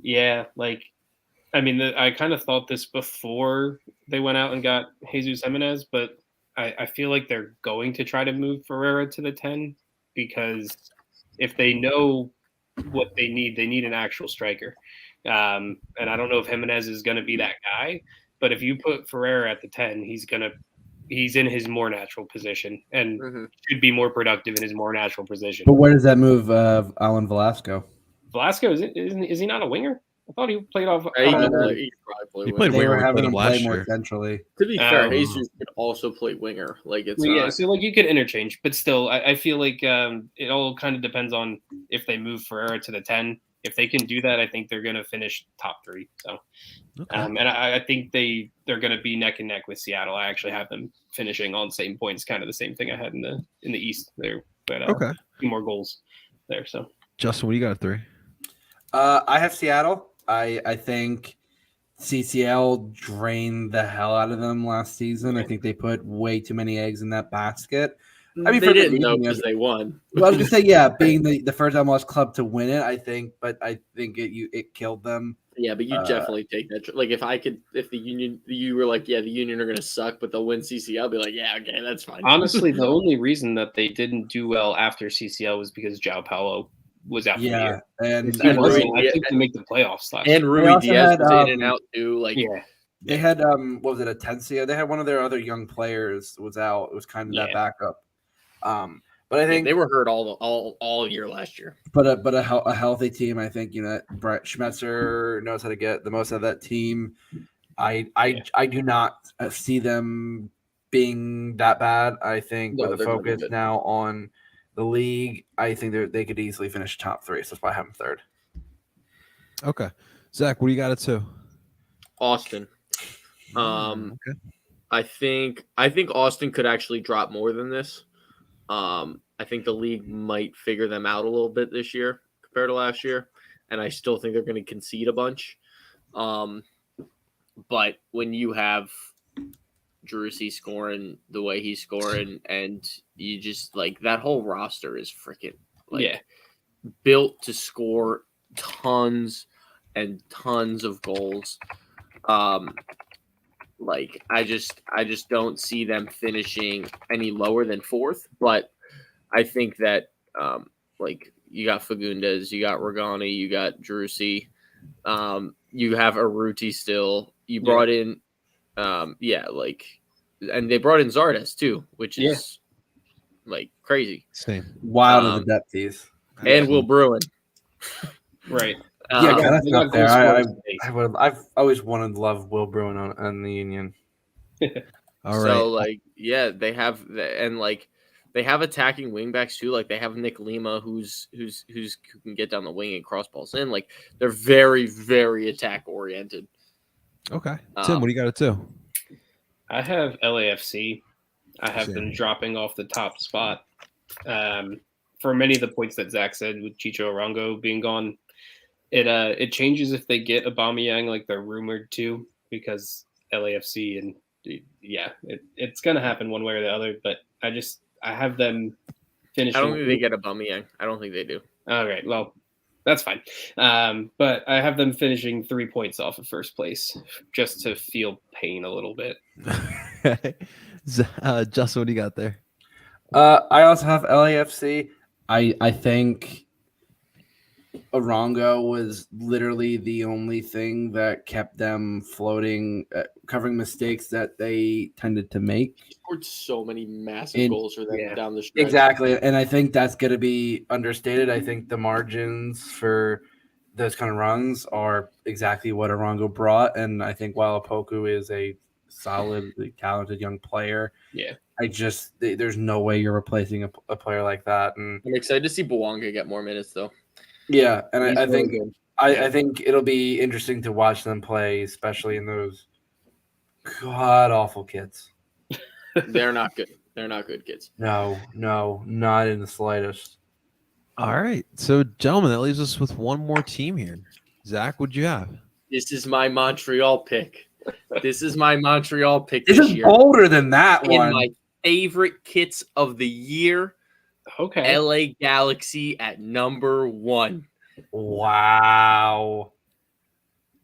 yeah, I kind of thought this before they went out and got Jesus Jimenez, but I feel like they're going to try to move Ferreira to the 10 because if they know what they need an actual striker. And I don't know if Jimenez is going to be that guy, but if you put Ferreira at the 10, he's in his more natural position and should be more productive in his more natural position. But where does that move Alan Velasco? Velasco, is he not a winger? I thought he played off. He could probably play He winger. played They winger were when we having played him him play last more year. centrally. To be fair, Oh. Jesus could also play winger. So you could interchange, but still, I feel like it all kind of depends on if they move Ferreira to the 10. If they can do that, I think they're going to finish top 3. So, Okay. and I think they're going to be neck and neck with Seattle. I actually have them finishing on the same points, kind of the same thing I had in the East there, but Okay. 2 more goals there. So, Justin, what do you got at 3? I have Seattle. I think CCL drained the hell out of them last season. I think they put way too many eggs in that basket. I mean, they for good didn't know reason, because they won. Well, I was gonna say, yeah, being the first MLS club to win it, I think it killed them. Yeah, but you definitely take that. If the Union, you were like, yeah, the Union are going to suck, but they'll win CCL, I'll be like, yeah, okay, that's fine. honestly, the only reason that they didn't do well after CCL was because João Paulo was out for the Yeah, year. and If he and wasn't, Rui I think they make the playoffs last and year. Rui also Diaz had, was in and out too. they had what was it, Atencia? They had one of their other young players was out. It was kind of that backup. But I think they were hurt all year last year. But a healthy team, I think Brett Schmetzer knows how to get the most out of that team. I do not see them being that bad. I think No, with the they're gonna be focus good. now on the league, I think they could easily finish top 3. So that's why I have them 3rd. Okay. Zach, what do you got at 2? Austin. Okay. I think Austin could actually drop more than this. I think the league might figure them out a little bit this year compared to last year, and I still think they're going to concede a bunch. But when you have Drusy scoring the way he's scoring, and you just that whole roster is freaking built to score tons and tons of goals. I just don't see them finishing any lower than 4th, but I think that you got Fagundes, you got Regani, you got Drusy, you have Arruti still. You brought in and they brought in Zardes too, which is crazy. Same. Wild of the depths. And Will Bruin. Right. Yeah, they that's got up there. goal scorers. I've always wanted to love Will Bruin on the Union. All right. So they have they have attacking wingbacks too. They have Nick Lima, who can get down the wing and cross balls in. They're very, very attack oriented. Okay. Tim, what do you got at 2? I have LAFC. I have Same. them dropping off the top spot. For many of the points that Zach said with Chicho Arango being gone, it changes if they get Aubameyang like they're rumored to, because LAFC and it's gonna happen one way or the other. But I have them finishing. I don't think they get Aubameyang. I don't think they do. All right. Well, That's fine. But I have them finishing 3 points off of first place just to feel pain a little bit. Justin, what do you got there? I also have LAFC. I think Arango was literally the only thing that kept them floating, covering mistakes that they tended to make. Scored so many massive goals for them down the stretch. Exactly, and I think that's going to be understated. I think the margins for those kind of runs are exactly what Arango brought, and I think while Opoku is a solidly talented young player, there's no way you're replacing a player like that. And I'm excited to see Bouanga get more minutes, though. Yeah, and I really think good. I think it'll be interesting to watch them play, especially in those god awful kits. They're not good. They're not good kids. No, not in the slightest. All right. So, gentlemen, that leaves us with one more team here. Zach, what'd you have? This is my Montreal pick. This is It's year. bolder than that one. In my favorite kits of the year. Okay. LA Galaxy at number 1. Wow.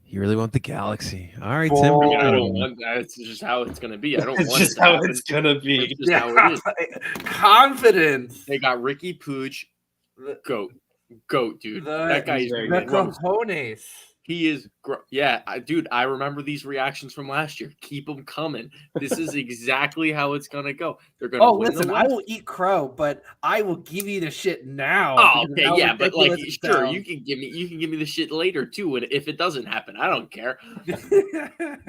You really want the Galaxy. All right, Boy. Tim. I don't want that. It's just how it's going to be. I don't It's want just it to how happen. it's gonna be. It's just how it is. Confidence. They got Ricky Pooch. Goat, dude. The- That guy is very The good. cojones. He is, dude. I remember these reactions from last year. Keep them coming. This is exactly how it's gonna go. They're gonna. Oh, win listen, the I West. will eat crow, but I will give you the shit now. Oh, because okay, how yeah, but like, ridiculous it sure, sounds. you can give me the shit later too, and if it doesn't happen, I don't care.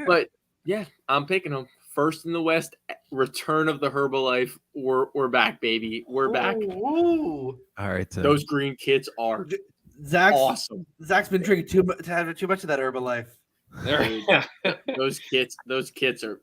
But yeah, I'm picking them first in the West. Return of the Herbalife. We're back, baby. We're back. Ooh. All right, Tim. Those green kits are Zach's awesome. been drinking too much of that Herbalife. Those kits are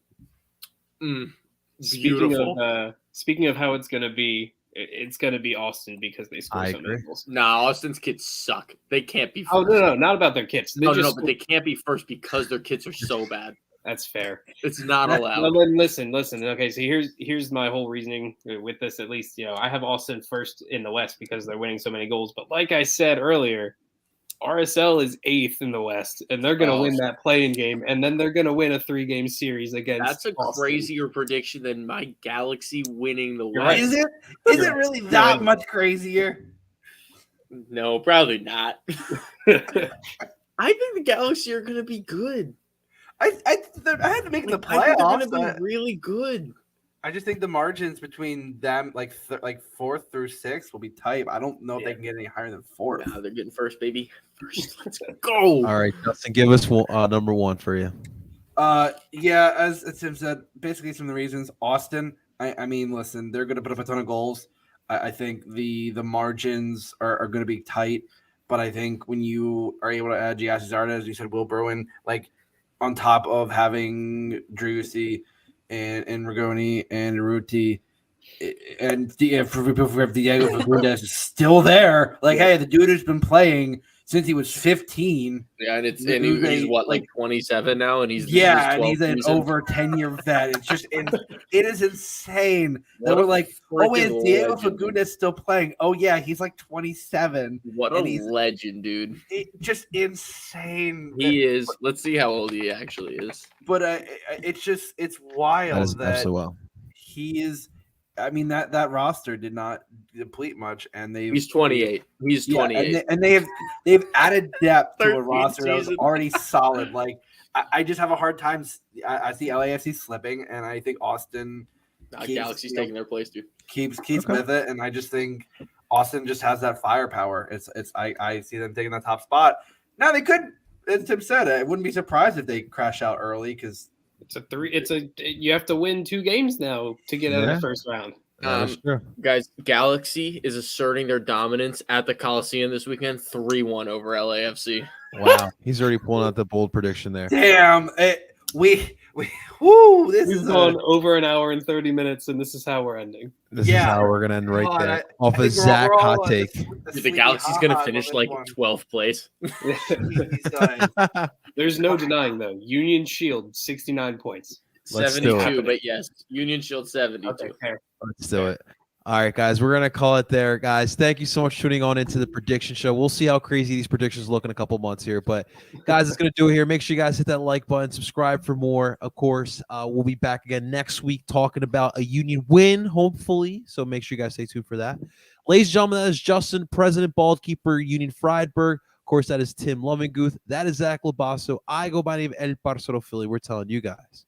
Speaking beautiful. speaking of how it's gonna be, it's gonna be Austin because they score I so many agree. goals. Nah, Austin's kits suck. They can't be. First. Oh no, not about their kits. They No, just but they can't be first because their kits are so bad. That's fair. It's not allowed. Well, then listen. Okay, so here's my whole reasoning with this. At least I have Austin first in the West because they're winning so many goals. But like I said earlier, RSL is 8th in the West, and they're going to win that play-in game, and then they're going to win a 3-game series against. That's a Austin. crazier prediction than my Galaxy winning the You're West. right. Is it really that much crazier? No, probably not. I think the Galaxy are going to be good. I had to make the I think they're playoffs. going to be really good. I just think the margins between them, like 4th through 6th, will be tight. I don't know if they can get any higher than 4th. Nah, they're getting first, baby. First, let's go. All right, Justin, give us number 1 for you. Yeah, as Tim said, basically some of the reasons. Austin, I mean, listen, they're going to put up a ton of goals. I think the margins are going to be tight, but I think when you are able to add Giassi Zardes, as you said, Will Bruin, like on top of having Driussi and Rigoni and Ruti, and if Diego Fagundez is still there, like, hey, the dude has been playing since he was 15. Yeah, and he's what, like 27 now, and he's he's an over 10-year vet. It's just it is insane that we're like, oh wait, is Diego Fagundez still playing? Oh yeah, he's like 27. What a legend, dude! Just insane. He is. Let's see how old he actually is. But it's wild that absolutely well. he is. I mean that roster did not deplete much, and he's 28. He's 28, and they've added depth to a roster that was already solid. Like I just have a hard time. I see LAFC slipping, and I think Austin Galaxy's taking their place, dude. Keeps with it, and I just think Austin just has that firepower. I see them taking that top spot. Now they could, as Tim said, I wouldn't be surprised if they crash out early because. You have to win 2 games now to get out of the first round. Guys, Galaxy is asserting their dominance at the Coliseum this weekend, 3-1 over LAFC. Wow, he's already pulling out the bold prediction there. Damn, we've gone over an hour and 30 minutes, and this is how we're ending. This is how we're gonna end right there. Off a Zach hot take. The Galaxy's gonna finish like 12th place. There's no denying though. Union Shield 69 points. 72, but yes, Union Shield 72. Okay, Let's do it. All right, guys, we're going to call it there, guys. Thank you so much for tuning on into the prediction show. We'll see how crazy these predictions look in a couple months here. But, guys, it's going to do it here. Make sure you guys hit that like button, subscribe for more. Of course, we'll be back again next week talking about a Union win, hopefully. So make sure you guys stay tuned for that. Ladies and gentlemen, that is Justin, President Baldkeeper, Union Friedberg. Of course, that is Tim Lovinguth. That is Zach Labasso. I go by the name of El Parcero Philly. We're telling you guys,